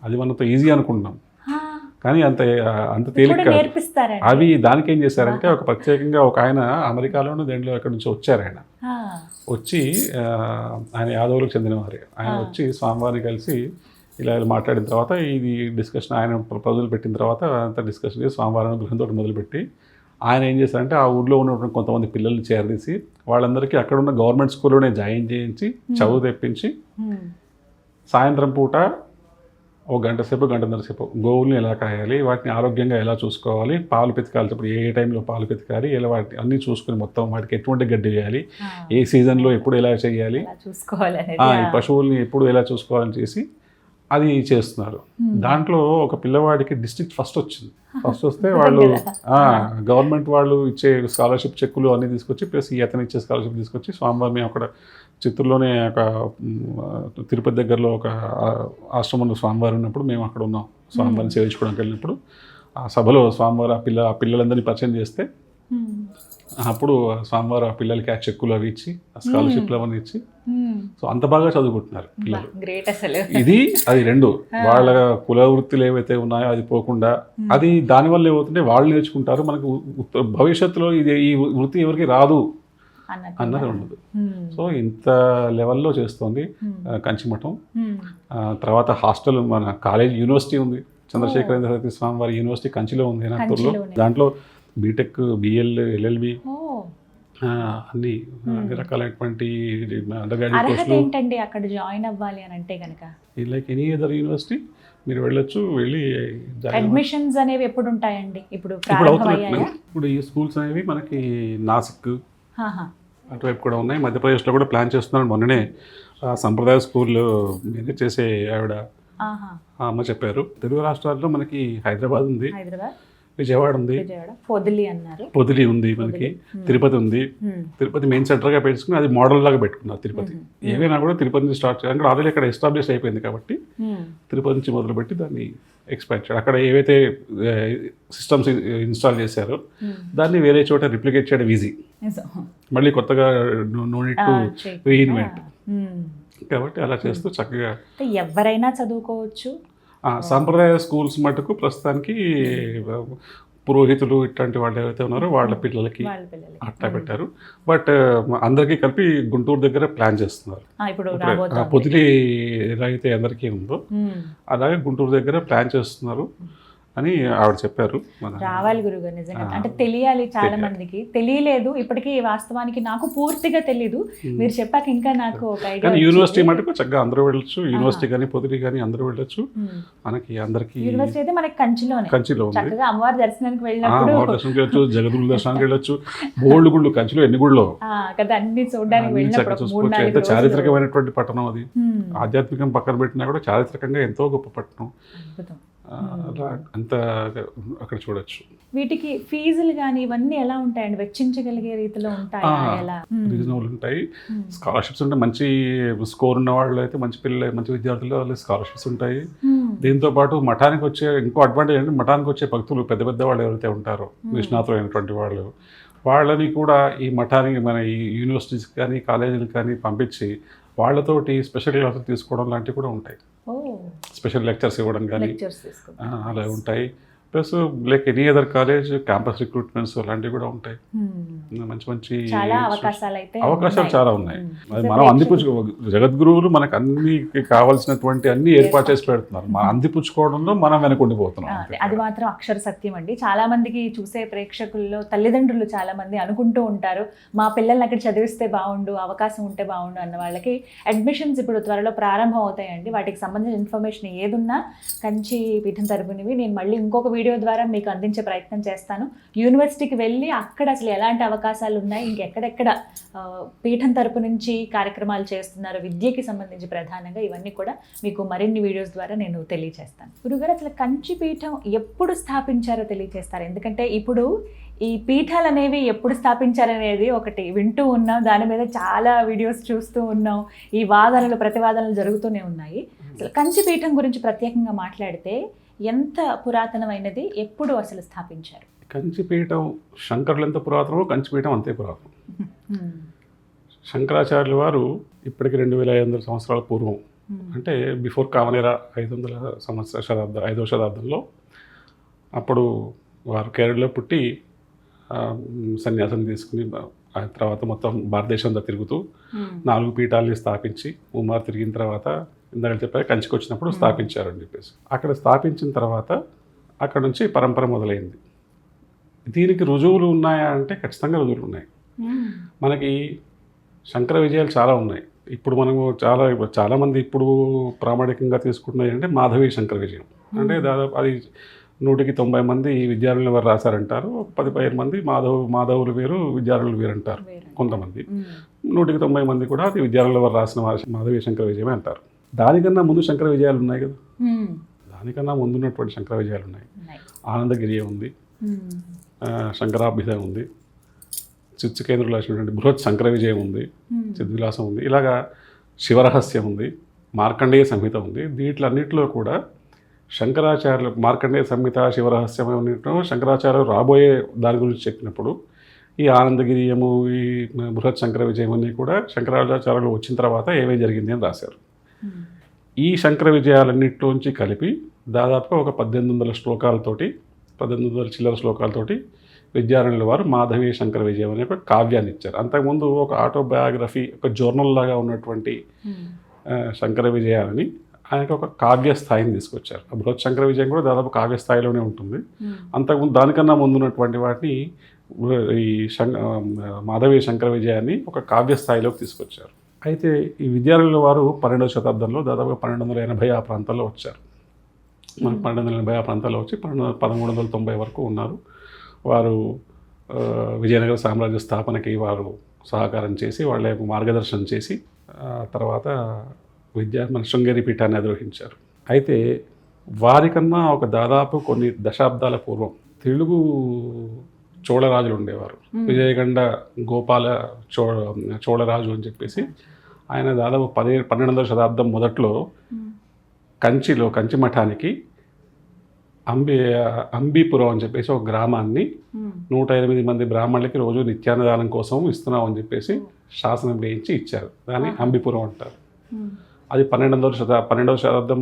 అది మనతో ఈజీ అనుకుంటున్నాం, కానీ అంత తేలిక కాదు. అవి దానికి ఏం చేశారంటే ఒక ప్రత్యేకంగా ఒక ఆయన అమెరికాలోనూ దేంట్లో ఎక్కడి నుంచి వచ్చారు. ఆయన వచ్చి ఆయన యాదవులకు చెందినవారే. ఆయన వచ్చి స్వామివారిని కలిసి ఇలా మాట్లాడిన తర్వాత ఇది డిస్కషన్, ఆయన ప్రపోజల్ పెట్టిన తర్వాత అంతా డిస్కషన్ చేసి స్వామివారిని గృహంతో మొదలుపెట్టి ఆయన ఏం చేశారంటే ఆ ఊళ్ళో ఉన్నటువంటి కొంతమంది పిల్లల్ని చేరదీసి వాళ్ళందరికీ అక్కడ ఉన్న గవర్నమెంట్ స్కూల్లోనే జాయిన్ చేయించి చదువు తెప్పించి సాయంత్రం పూట ఒక గంటన్నర సేపు గోవుల్ని ఎలా కాయాలి, వాటిని ఆరోగ్యంగా ఎలా చూసుకోవాలి, పాలు పితకాల్సినప్పుడు ఏ టైంలో పాలు పితకాలి, ఎలా వాటిని అన్నీ చూసుకుని మొత్తం వాటికి ఎటువంటి గడ్డి వేయాలి, ఏ సీజన్లో ఎప్పుడు ఎలా చేయాలి, ఈ పశువుల్ని ఎప్పుడు ఎలా చూసుకోవాలని చేసి అది చేస్తున్నారు. దాంట్లో ఒక పిల్లవాడికి డిస్ట్రిక్ట్ ఫస్ట్ వచ్చింది. ఫస్ట్ వస్తే వాళ్ళు గవర్నమెంట్ వాళ్ళు ఇచ్చే స్కాలర్షిప్ చెక్కులు అన్నీ తీసుకొచ్చి ప్లస్ ఈ అతను ఇచ్చే స్కాలర్షిప్ తీసుకొచ్చి స్వామివారిని అక్కడ చిత్తూరులోనే ఒక తిరుపతి దగ్గరలో ఒక ఆశ్రమంలో స్వామివారు ఉన్నప్పుడు మేము అక్కడ ఉన్నాం. స్వామివారిని సేవించుకోవడానికి వెళ్ళినప్పుడు ఆ సభలో స్వామివారు ఆ పిల్లలందరినీ పరిచయం చేస్తే అప్పుడు స్వామివారు ఆ పిల్లలకి ఆ చెక్కులు అవి ఇచ్చి ఆ స్కాలర్షిప్లు అవన్నీ ఇచ్చి, సో అంత బాగా చదువుకుంటున్నారు పిల్లలు. ఇది అది రెండు, వాళ్ళ కుల వృత్తులు ఏవైతే ఉన్నాయో అది పోకుండా అది దానివల్ల ఏమవుతుంటే వాళ్ళు నేర్చుకుంటారు. మనకు భవిష్యత్తులో ఇది ఈ వృత్తి ఎవరికి రాదు అన్నది ఉండదు. సో ఇంత లెవెల్లో చేస్తోంది కంచిమఠం. తర్వాత హాస్టల్, మన కాలేజ్, యూనివర్సిటీ ఉంది, చంద్రశేఖరేంద్ర సరస్వతి స్వామి వారి యూనివర్సిటీ కంచిలో ఉంది నాగపూర్లో. దాంట్లో బీటెక్, బిఎల్, ఎల్ఎల్బి అన్ని రకాలైనటువంటి అండర్ గ్రాడ్యుయేట్ కోర్సులు. ఏంటండి అక్కడ జాయిన్ అవ్వాలి అని అంటే కనుక లైక్ ఎనీ అదర్ యూనివర్సిటీ మీరు వెళ్ళొచ్చు, వెళ్ళి జాయిన్ అడ్మిషన్స్ అనేవి ఎప్పుడు ఉంటాయండి? ఇప్పుడు ఇప్పుడు ప్రారంభం అవుతున్నాయి. అయ్యాయా? ఇప్పుడు ఈ స్కూల్స్ అనేవి మనకి నాసిక్ ఆహా. అటువైపు కూడా ఉన్నాయి, మధ్యప్రదేశ్లో కూడా ప్లాన్ చేస్తున్నారు. మొన్ననే సంప్రదాయ స్కూల్లో మేనేజ్ చేసే ఆవిడ ఆహా. ఆ అమ్మ చెప్పారు. తెలుగు రాష్ట్రాల్లో మనకి హైదరాబాద్ ఉంది, హైదరాబాద్, విజయవాడ ఉంది, విజయవాడ, పొదిలి అన్నారు. పొదిలి ఉంది, మనకి తిరుపతి ఉంది. తిరుపతి మెయిన్ సెంటర్గా పెట్టుకుని అది మోడల్ లాగా పెట్టుకున్నారు తిరుపతి. ఏవైనా కూడా తిరుపతి నుంచి స్టార్ట్ చేయాలి, ఆల్రెడీ అక్కడ ఎస్టాబ్లిష్ అయిపోయింది కాబట్టి తిరుపతి నుంచి మొదలుపెట్టి దాన్ని ఎక్స్పాండ్ చేయాలి. అక్కడ ఏవైతే సిస్టమ్స్ ఇన్స్టాల్ చేశారో దాన్ని వేరే చోట రిప్లికేట్ చేయడం ఈజీ, మళ్ళీ కొత్తగా నో నీడ్ టు రీఇన్వెంట్. కాబట్టి అలా చేస్తూ చక్కగా ఎవరైనా చదువుకోవచ్చు. సాంప్రదాయ స్కూల్స్ మటుకు ప్రస్తుతానికి పురోహితులు ఇట్లాంటి వాళ్ళు ఏవైతే ఉన్నారో వాళ్ళ పిల్లలకి అట్లా పెట్టారు. బట్ అందరికీ కలిపి గుంటూరు దగ్గర ప్లాన్ చేస్తున్నారు. ఇప్పుడు పొదిలి ఎలా అయితే అందరికీ ఉందో అలాగే గుంటూరు దగ్గర ప్లాన్ చేస్తున్నారు అని ఆవిడ చెప్పారు. రావాలి గురుగారు, నిజంగా అంటే తెలియాలి. చాలా మందికి తెలియలేదు ఇప్పటికీ, వాస్తవానికి నాకు పూర్తిగా తెలీదు. మీరు చెప్పాక ఇంకా నాకు ఒక ఐడియా. యూనివర్సిటీ మటుకు చక్కగా అందరూ వెళ్ళొచ్చు, యూనివర్సిటీ కానీ పొదిలి కానీ అందరూ వెళ్ళొచ్చు. మనకి అందరికి యూనివర్సిటీ అయితే మనకి కంచిలో ఉంది. చక్కగా అమ్మవారి దర్శనానికి అమ్మవారి దర్శనానికి వెళ్ళొచ్చు, జగదుల దర్శనానికి వెళ్ళొచ్చు. బోల్డ్ గుళ్ళు కంచిలో ఎన్ని గుళ్ళు కదా, అన్ని చూడడానికి వెళ్ళినప్పుడు. ఎంత చారిత్రకమైనటువంటి పట్టణం అది. ఆధ్యాత్మికం పక్కన పెట్టినా కూడా చారిత్రకంగా ఎంతో గొప్ప పట్టణం. అలా అంత అక్కడ చూడొచ్చు. వీటికి ఫీజులు కానీ ఇవన్నీ ఎలా ఉంటాయండి? వెచ్చించగలిగే రీతిలో ఉంటాయి, రీజనబుల్ ఉంటాయి. స్కాలర్షిప్స్ ఉంటాయి. మంచి స్కోర్ ఉన్న వాళ్ళు అయితే, మంచి పిల్లలు, మంచి విద్యార్థులు వాళ్ళు స్కాలర్షిప్స్ ఉంటాయి. దీంతో పాటు మఠానికి వచ్చే ఇంకో అడ్వాంటేజ్ అంటే, మఠానికి వచ్చే భక్తులు పెద్ద పెద్ద వాళ్ళు ఎవరైతే ఉంటారో, నిష్ణాతులు అయినటువంటి వాళ్ళు, వాళ్ళని కూడా ఈ మఠానికి మన ఈ యూనివర్సిటీస్ కానీ కాలేజీలకు కానీ పంపించి వాళ్ళతోటి స్పెషల్ క్లాసులు తీసుకోవడం లాంటివి కూడా ఉంటాయి. స్పెషల్ లెక్చర్స్ ఇవ్వడం కానీ అలా ఉంటాయి. Plus like any other college campus recruitments అలాంటివి కూడా ఉంటాయి. మంచి మంచి అవకాశాలు చాలా ఉన్నాయి. మనం జగద్గురువులు మనకు అన్ని కావాల్సినటువంటి అన్ని ఏర్పాటు చేసి పెడుతున్నారు. మనం అందిపుచ్చుకోవడంలో మనం వెనకుండిపోతున్నాం. అది మాత్రం అక్షర సత్యం అండి. చాలా మందికి చూసే ప్రేక్షకుల్లో తల్లిదండ్రులు చాలా మంది అనుకుంటూ ఉంటారు, మా పిల్లల్ని అక్కడ చదివిస్తే బాగుండు, అవకాశం ఉంటే బాగుండు అన్న వాళ్ళకి అడ్మిషన్స్ ఇప్పుడు త్వరలో ప్రారంభం అవుతాయండి. వాటికి సంబంధించిన ఇన్ఫర్మేషన్ ఏదున్నా కంచి పీఠం తరపునివి నేను మళ్ళీ ఇంకొక వీడియో ద్వారా మీకు అందించే ప్రయత్నం చేస్తాను. యూనివర్సిటీకి వెళ్ళి అక్కడ అసలు ఎలాంటి అవకాశాలు ఉన్నాయి, ఇంకెక్కడెక్కడ పీఠం తరపు నుంచి కార్యక్రమాలు చేస్తున్నారు విద్యకి సంబంధించి ప్రధానంగా, ఇవన్నీ కూడా మీకు మరిన్ని వీడియోస్ ద్వారా నేను తెలియజేస్తాను. గురుగారు, అసలు కంచి పీఠం ఎప్పుడు స్థాపించారో తెలియజేస్తారు? ఎందుకంటే ఇప్పుడు ఈ పీఠాలు అనేవి ఎప్పుడు స్థాపించారనేది ఒకటి వింటూ ఉన్నాం, దాని మీద చాలా వీడియోస్ చూస్తూ ఉన్నాం, ఈ వాదనలు ప్రతివాదనలు జరుగుతూనే ఉన్నాయి. అసలు కంచి పీఠం గురించి ప్రత్యేకంగా మాట్లాడితే ఎంత పురాతనమైనది, ఎప్పుడు అసలు స్థాపించారు? కంచిపీఠం శంకరులు ఎంత పురాతనమో కంచిపీఠం అంతే పురాతనం. శంకరాచార్యుల వారు ఇప్పటికి 2500 సంవత్సరాల పూర్వం, అంటే బిఫోర్ కామనేరా 5వ శతాబ్దంలో, అప్పుడు వారు కేరళలో పుట్టి సన్యాసం తీసుకుని ఆ తర్వాత మొత్తం భారతదేశం అంతా తిరుగుతూ 4 పీఠాలని స్థాపించి ఉమార్ తిరిగిన తర్వాత ఇందాక చెప్పారు కంచికి వచ్చినప్పుడు స్థాపించారు అని చెప్పేసి. అక్కడ స్థాపించిన తర్వాత అక్కడ నుంచి పరంపర మొదలైంది. దీనికి రుజువులు ఉన్నాయా అంటే ఖచ్చితంగా రుజువులు ఉన్నాయి. మనకి శంకర విజయాలు చాలా ఉన్నాయి. ఇప్పుడు మనము చాలామంది ఇప్పుడు ప్రామాణికంగా తీసుకుంటున్నాయి అంటే మాధవి శంకర విజయం. అంటే దాదాపు అది 190 మంది విద్యార్థులు వారు రాశారంటారు. 10-15 మంది మాధవులు వేరు విద్యార్థులు వేరు అంటారు కొంతమంది. 190 మంది కూడా అది విద్యార్థుల వారు రాసిన మాధవి శంకర విజయమే అంటారు. దానికన్నా ముందు శంకర విజయాలు ఉన్నాయి కదా, దానికన్నా ముందున్నటువంటి శంకర విజయాలు ఉన్నాయి. ఆనందగిరి ఉంది, శంకరాభ్యుదయం ఉంది, చిత్సుకేంద్రులు రాసినటువంటి బృహత్ శంకర విజయం ఉంది, చిద్విలాసం ఉంది, ఇలాగా శివరహస్యం ఉంది, మార్కండేయ సంహిత ఉంది. వీటిలన్నింటిలో కూడా శంకరాచార్యులు మార్కండేయ సంహిత, శివరహస్యం అన్నింటిలో శంకరాచార్యులు రాబోయే దాని గురించి చెప్పినప్పుడు ఈ ఆనందగిరియము, ఈ బృహత్ శంకర విజయం అన్నీ కూడా శంకరాచార్యులు వచ్చిన తర్వాత ఏమేమి జరిగింది అని రాశారు. ఈ శంకర విజయాలన్నింటిలోంచి కలిపి దాదాపుగా ఒక 1800 శ్లోకాలతోటి, 1800 చిల్లర శ్లోకాలతోటి విద్యారణ్యుల వారు మాధవి శంకర విజయం అనే ఒక కావ్యాన్ని ఇచ్చారు. అంతకుముందు ఒక ఆటోబయోగ్రఫీ, ఒక జర్నల్ లాగా ఉన్నటువంటి శంకర విజయాలని ఆయనకు ఒక కావ్య స్థాయిని తీసుకొచ్చారు. ఆ బృహత్ శంకర విజయం కూడా దాదాపు కావ్య స్థాయిలోనే ఉంటుంది. అంతకుముందు దానికన్నా ముందున్నటువంటి వాటిని ఈ మాధవి శంకర విజయాన్ని ఒక కావ్య స్థాయిలోకి తీసుకొచ్చారు. అయితే ఈ విద్యార్థుల వారు 12వ శతాబ్దంలో దాదాపుగా 1280 ఆ ప్రాంతాల్లో వచ్చారు. మనకు 1280 ఆ ప్రాంతాల్లో వచ్చి 1390 వరకు ఉన్నారు. వారు విజయనగర సామ్రాజ్య స్థాపనకి వారు సహకారం చేసి వాళ్ళ యొక్క మార్గదర్శనం చేసి తర్వాత మన శృంగేరి పీఠాన్ని అధిరోహించారు. అయితే వారికన్నా ఒక దాదాపు కొన్ని దశాబ్దాల పూర్వం తెలుగు చోళరాజులు ఉండేవారు. విజయగండ గోపాల చోళరాజు అని చెప్పేసి ఆయన దాదాపు 12వ శతాబ్దం మొదట్లో కంచి మఠానికి అంబీపురం అని చెప్పేసి ఒక గ్రామాన్ని 108 మంది బ్రాహ్మణులకి రోజు నిత్యాన్నదానం కోసం ఇస్తున్నాం అని చెప్పేసి శాసనం వేయించి ఇచ్చారు. దాన్ని అంబీపురం అంటారు. అది 12వ శతాబ్దం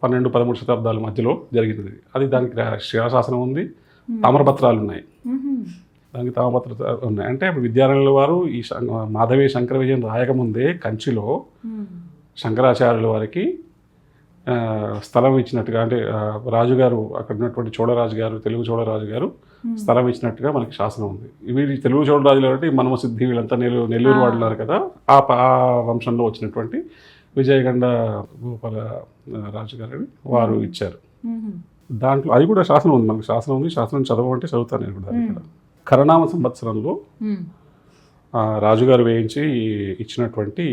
12-13 శతాబ్దాల మధ్యలో జరిగినది. అది దానికి శిలాశాసనం ఉంది, తామ్రపత్రాలు ఉన్నాయి. దానికి తామ్రపత్రాలు ఉన్నాయి. అంటే అప్పుడు విద్యారణ్యుల వారు ఈ మాధవి శంకర విజయం రాయకముందే కంచిలో శంకరాచార్యుల వారికి స్థలం ఇచ్చినట్టుగా, అంటే రాజుగారు అక్కడ ఉన్నటువంటి చోళరాజు గారు, తెలుగు చోళరాజు గారు స్థలం ఇచ్చినట్టుగా మనకి శాసనం ఉంది. వీళ్ళు తెలుగు చోళరాజులు అంటే మనమసిద్ధి వీళ్ళంతా నెల్లూరు వాళ్ళు ఉన్నారు కదా, ఆ వంశంలో వచ్చినటువంటి విజయగండ గోపాల రాజు గారిని వారు ఇచ్చారు. దాంట్లో అది కూడా శాసనం ఉంది, మనకు శాసనం ఉంది. శాసనం చదవమంటే చదువుతాను నేను కూడా. ఇక్కడ కరణామ సంవత్సరంలో రాజుగారు వేయించి ఇచ్చినటువంటి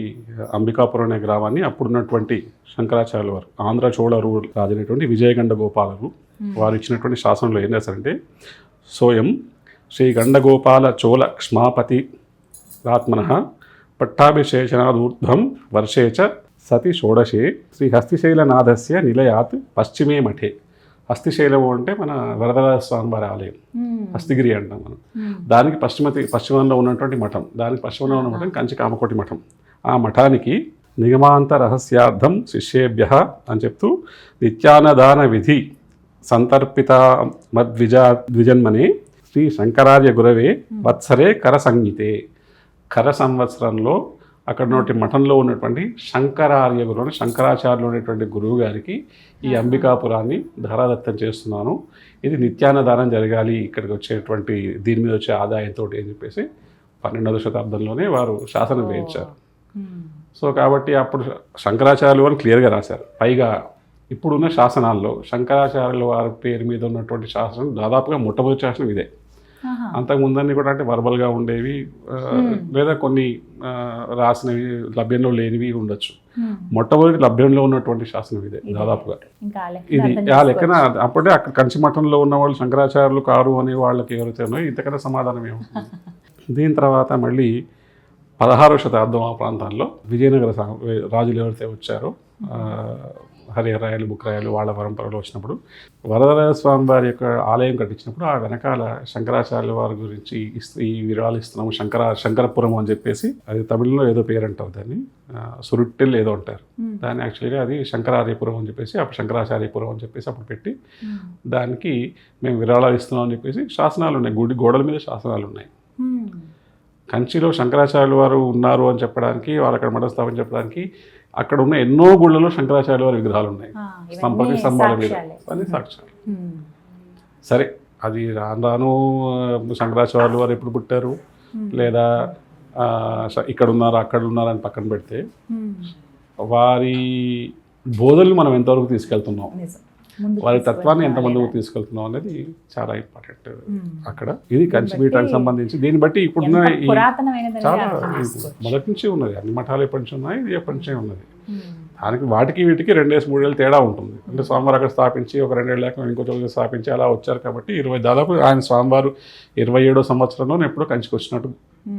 అంబికాపురం అనే గ్రామాన్ని అప్పుడున్నటువంటి శంకరాచార్యుల వారు, ఆంధ్ర చోళ రాజు అనేటువంటి విజయగండ గోపాలరు వారు ఇచ్చినటువంటి శాసనంలో ఏం చేస్తారంటే, సోయం శ్రీ గండగోపాల చోళ క్ష్మాపతి రాత్మన పట్టాభిషేచనాదూర్ధ్వం వర్షే చ సతి షోడశే శ్రీ హస్తిశైలనాథస్య నిలయాత్ పశ్చిమే మఠే. హస్తిశైలము అంటే మన వరదరాజ స్వామివారి ఆలయం, హస్తిగిరి అంటాం మనం. దానికి పశ్చిమంలో ఉన్నటువంటి మఠం, దానికి పశ్చిమంలో ఉన్న మఠం కంచి కామకోటి మఠం. ఆ మఠానికి నిగమాంత రహస్యార్థం శిష్యేభ్య అని చెప్తూ నిత్యాన్నదాన విధి సంతర్పిత ద్విజన్మనే శ్రీ శంకరార్య గురవే వత్సరే కర సంగీతే. కర సంవత్సరంలో అక్కడ ఉన్నటువంటి మఠంలో ఉన్నటువంటి శంకరార్య గురువు, శంకరాచార్యులు అనేటువంటి గురువు గారికి ఈ అంబికాపురాన్ని ధారాదత్తం చేస్తున్నాను. ఇది నిత్యాన్నదానం జరగాలి ఇక్కడికి వచ్చేటువంటి దీని మీద వచ్చే ఆదాయంతో అని చెప్పేసి 12వ శతాబ్దంలోనే వారు శాసనం వేయించారు. సో కాబట్టి అప్పుడు శంకరాచార్యులు అని క్లియర్గా రాశారు. పైగా ఇప్పుడున్న శాసనాల్లో శంకరాచార్యుల వారి పేరు మీద ఉన్నటువంటి శాసనం దాదాపుగా మొట్టమొదటి శాసనం ఇదే. అంతకుముందన్నీ కూడా అంటే వర్బల్గా ఉండేవి, లేదా కొన్ని రాసినవి లభ్యంలో లేనివి ఉండొచ్చు. మొట్టమొదటి లభ్యంలో ఉన్నటువంటి శాసనం ఇదే దాదాపుగా. ఇది ఆ లెక్కన అప్పుడే అక్కడ కంచి మఠంలో ఉన్న వాళ్ళు శంకరాచార్యులు కారు అనే వాళ్ళకి ఎవరైతే ఉన్నాయో ఇంతకన్నా సమాధానం ఏమవుతుంది. దీని తర్వాత మళ్ళీ 16వ శతాబ్దం ఆ ప్రాంతాల్లో విజయనగర రాజులు ఎవరైతే వచ్చారో, హరిహరాయలు బుక్రాయలు వాళ్ళ పరంపరలో వచ్చినప్పుడు వరదరాజ స్వామి వారి యొక్క ఆలయం కట్టించినప్పుడు ఆ వెనకాల శంకరాచార్యుల వారి గురించి ఈ విరాళాలు ఇస్తున్నాము శంకరపురం అని చెప్పేసి, అది తమిళంలో ఏదో పేరు అంటారు దాన్ని, సురుట్టెల్ ఏదో అంటారు దాన్ని. యాక్చువల్గా అది శంకరార్యపురం అని చెప్పేసి అప్పుడు శంకరాచార్యపురం అని చెప్పేసి అప్పుడు పెట్టి దానికి మేము విరాళాలు ఇస్తున్నాం అని చెప్పేసి శాసనాలు ఉన్నాయి, గుడి గోడల మీద శాసనాలు ఉన్నాయి. కంచిలో శంకరాచార్యుల వారు ఉన్నారు అని చెప్పడానికి, వారు అక్కడ మఠ స్థాపన చెప్పడానికి అక్కడ ఉన్న ఎన్నో గుళ్ళలో శంకరాచార్యుల వారి విగ్రహాలు ఉన్నాయి, స్తంభాల మీద. అన్ని సాక్ష్యాలు. సరే, అది రాను శంకరాచార్యుల వారు ఎప్పుడు పుట్టారు, లేదా ఇక్కడ ఉన్నారు అక్కడ ఉన్నారు అని పక్కన పెడితే వారి బోధనలు మనం ఎంతవరకు తీసుకెళ్తున్నాం, వారి తత్వాన్ని ఎంత ముందుకు తీసుకెళ్తున్నాం అనేది చాలా ఇంపార్టెంట్ అక్కడ. ఇది కంచి పీఠానికి సంబంధించి దీన్ని బట్టి ఇప్పుడున్న చాలా మొదటి నుంచి ఉన్నది, అన్ని మఠాలు ఎప్పటి నుంచి ఉన్నాయి, ఇది ఎప్పటి నుంచే ఉన్నది. దానికి వాటికి వీటికి 2-3 ఏళ్ళు తేడా ఉంటుంది. అంటే స్వామివారు అక్కడ స్థాపించి ఒక 2 ఏళ్ళ లేక ఇంకో చోట స్థాపించి అలా వచ్చారు కాబట్టి దాదాపు ఆయన స్వామివారు 27వ సంవత్సరంలో ఎప్పుడో కంచికి వచ్చినట్టు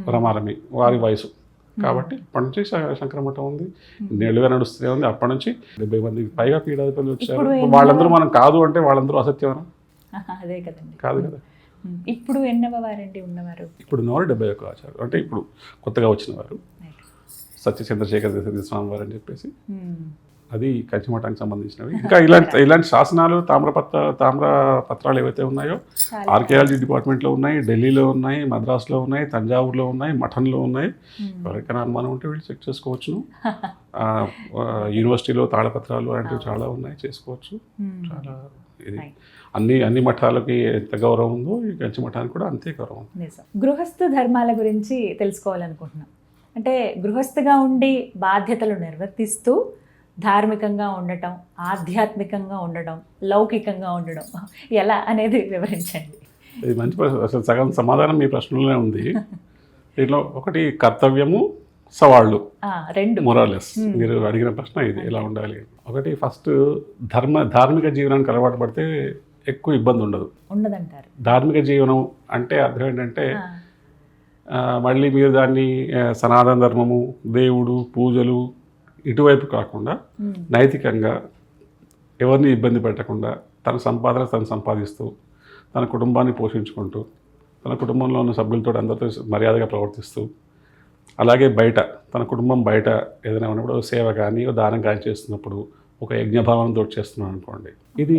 ప్రమాణమే వారి వయసు. కాబట్టి అప్పటి నుంచి శంకరమఠం ఉంది, నేళ్లుగా నడుస్తూనే ఉంది. అప్పటి నుంచి 70 మందికి పైగా పీఠాధిపతులు వచ్చారు. వాళ్ళందరూ మనం కాదు అంటే వాళ్ళందరూ అసత్యమనం కాదు కదా. ఇప్పుడు ఎన్నవారండి ఉన్నవారు? ఇప్పుడు ఉన్నవారు 71 ఆచార్యులు. అంటే ఇప్పుడు కొత్తగా వచ్చిన వారు సత్య చంద్రశేఖర స్వామి వారు అని చెప్పేసి, అది కంచి మఠానికి సంబంధించినవి. ఇంకా ఇలాంటి శాసనాలు తామ్రపత్రాలు ఏవైతే ఉన్నాయో ఆర్కియాలజీ డిపార్ట్మెంట్లో ఉన్నాయి, ఢిల్లీలో ఉన్నాయి, మద్రాసులో ఉన్నాయి, తంజావూరులో ఉన్నాయి, మఠంలో ఉన్నాయి. ఎవరికైనా అనుమానం ఉంటే వీళ్ళు చెక్ చేసుకోవచ్చు. యూనివర్సిటీలో తాళపత్రాలు అలాంటివి చాలా ఉన్నాయి, చేసుకోవచ్చు. చాలా ఇది అన్ని మఠాలకి ఎంత గౌరవం ఉందో ఈ కంచి మఠానికి కూడా అంతే గౌరవం. గృహస్థ ధర్మాల గురించి తెలుసుకోవాలనుకుంటున్నాం. అంటే గృహస్థగా ఉండి బాధ్యతలు నిర్వర్తిస్తూ ధార్మికంగా ఉండటం, ఆధ్యాత్మికంగా ఉండడం, లౌకికంగా ఉండడం ఎలా అనేది వివరించండి. ఇది మంచి ప్రశ్న. అసలు సగం సమాధానం మీ ప్రశ్నలోనే ఉంది. దీంట్లో ఒకటి కర్తవ్యము, సవాళ్ళు, రెండు మొరాలెస్. మీరు అడిగిన ప్రశ్న ఇది, ఎలా ఉండాలి. ఒకటి ఫస్ట్ ధార్మిక జీవనానికి అలవాటు పడితే ఎక్కువ ఇబ్బంది ఉండదంటారు. ధార్మిక జీవనం అంటే అర్థం ఏంటంటే మళ్ళీ మీరు దాన్ని సనాతన ధర్మము, దేవుడు, పూజలు ఇటువైపు కాకుండా నైతికంగా ఎవరిని ఇబ్బంది పెట్టకుండా తన సంపాదన తను సంపాదిస్తూ తన కుటుంబాన్ని పోషించుకుంటూ తన కుటుంబంలో ఉన్న సభ్యులతో అందరితో మర్యాదగా ప్రవర్తిస్తూ, అలాగే బయట తన కుటుంబం బయట ఏదైనా ఉన్నప్పుడు సేవ కానీ దానం కానీ చేస్తున్నప్పుడు ఒక యజ్ఞభావనతో చేస్తున్నాను అనుకోండి, ఇది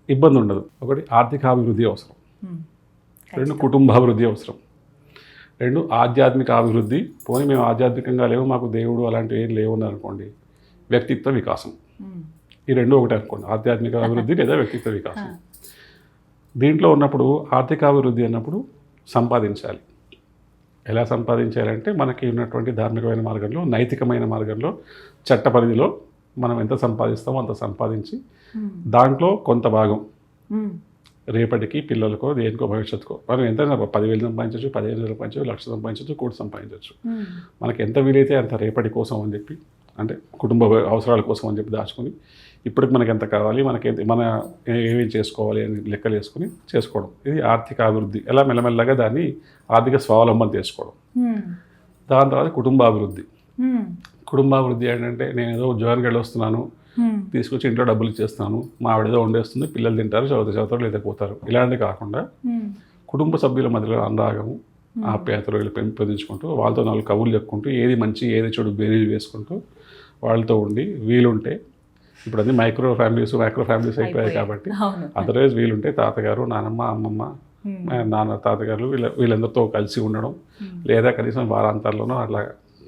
ఇబ్బంది ఉండదు. ఒకటి ఆర్థికాభివృద్ధి అవసరం, రెండు కుటుంబాభివృద్ధి అవసరం, రెండు ఆధ్యాత్మిక అభివృద్ధి. పోనీ మేము ఆధ్యాత్మికంగా లేవు, మాకు దేవుడు అలాంటివి ఏం లేవు అనుకోండి, వ్యక్తిత్వ వికాసం. ఈ రెండు ఒకటే అనుకోండి, ఆధ్యాత్మిక అభివృద్ధి లేదా వ్యక్తిత్వ వికాసం. దీంట్లో ఉన్నప్పుడు ఆర్థికాభివృద్ధి అన్నప్పుడు సంపాదించాలి. ఎలా సంపాదించాలంటే మనకి ఉన్నటువంటి ధార్మికమైన మార్గంలో, నైతికమైన మార్గంలో, చట్ట పరిధిలో మనం ఎంత సంపాదిస్తామో అంత సంపాదించి దాంట్లో కొంత భాగం రేపటికి పిల్లలకో దేనికో భవిష్యత్తుకో మనం ఎంత 10,000 సంపాదించవచ్చు, 15,000 సంపాదించవచ్చు, 1,00,000 సంపాదించవచ్చు, కోటి సంపాదించవచ్చు. మనకి ఎంత వీలైతే అంత రేపటి కోసం అని చెప్పి, అంటే కుటుంబ అవసరాల కోసం అని చెప్పి దాచుకొని ఇప్పటికి మనకి ఎంత కావాలి, మన ఏమేమి చేసుకోవాలి అని లెక్కలు వేసుకుని చేసుకోవడం. ఇది ఆర్థిక అభివృద్ధి. ఎలా మెల్లమెల్లగా దాన్ని ఆర్థిక స్వావలంబన చేసుకోవడం. దాని తర్వాత కుటుంబాభివృద్ధి. కుటుంబాభివృద్ధి ఏంటంటే నేను ఏదో ఉద్యోగానికి వెళ్ళి వస్తున్నాను, తీసుకొచ్చి ఇంట్లో డబ్బులు ఇచ్చేస్తాను, మా ఆవిడ ఏదో వండేస్తుంది, పిల్లలు తింటారు, చదువుతారు లేదా పోతారు, ఇలాంటివి కాకుండా కుటుంబ సభ్యుల మధ్యలో అనురాగము, ఆప్యాయతలు వీళ్ళు పెంపొందించుకుంటూ వాళ్ళతో 4 కబుర్లు చెప్పుకుంటూ ఏది మంచి ఏది చెడు బేరీలు వేసుకుంటూ వాళ్ళతో ఉండి, వీలుంటే ఇప్పుడు అది మైక్రో ఫ్యామిలీస్ అయిపోయాయి కాబట్టి అదర్వైజ్ వీలుంటే తాతగారు, నానమ్మ, అమ్మమ్మ, నాన్న, తాతగారు వీళ్ళందరితో కలిసి ఉండడం, లేదా కనీసం వారాంతాల్లోనూ అట్లా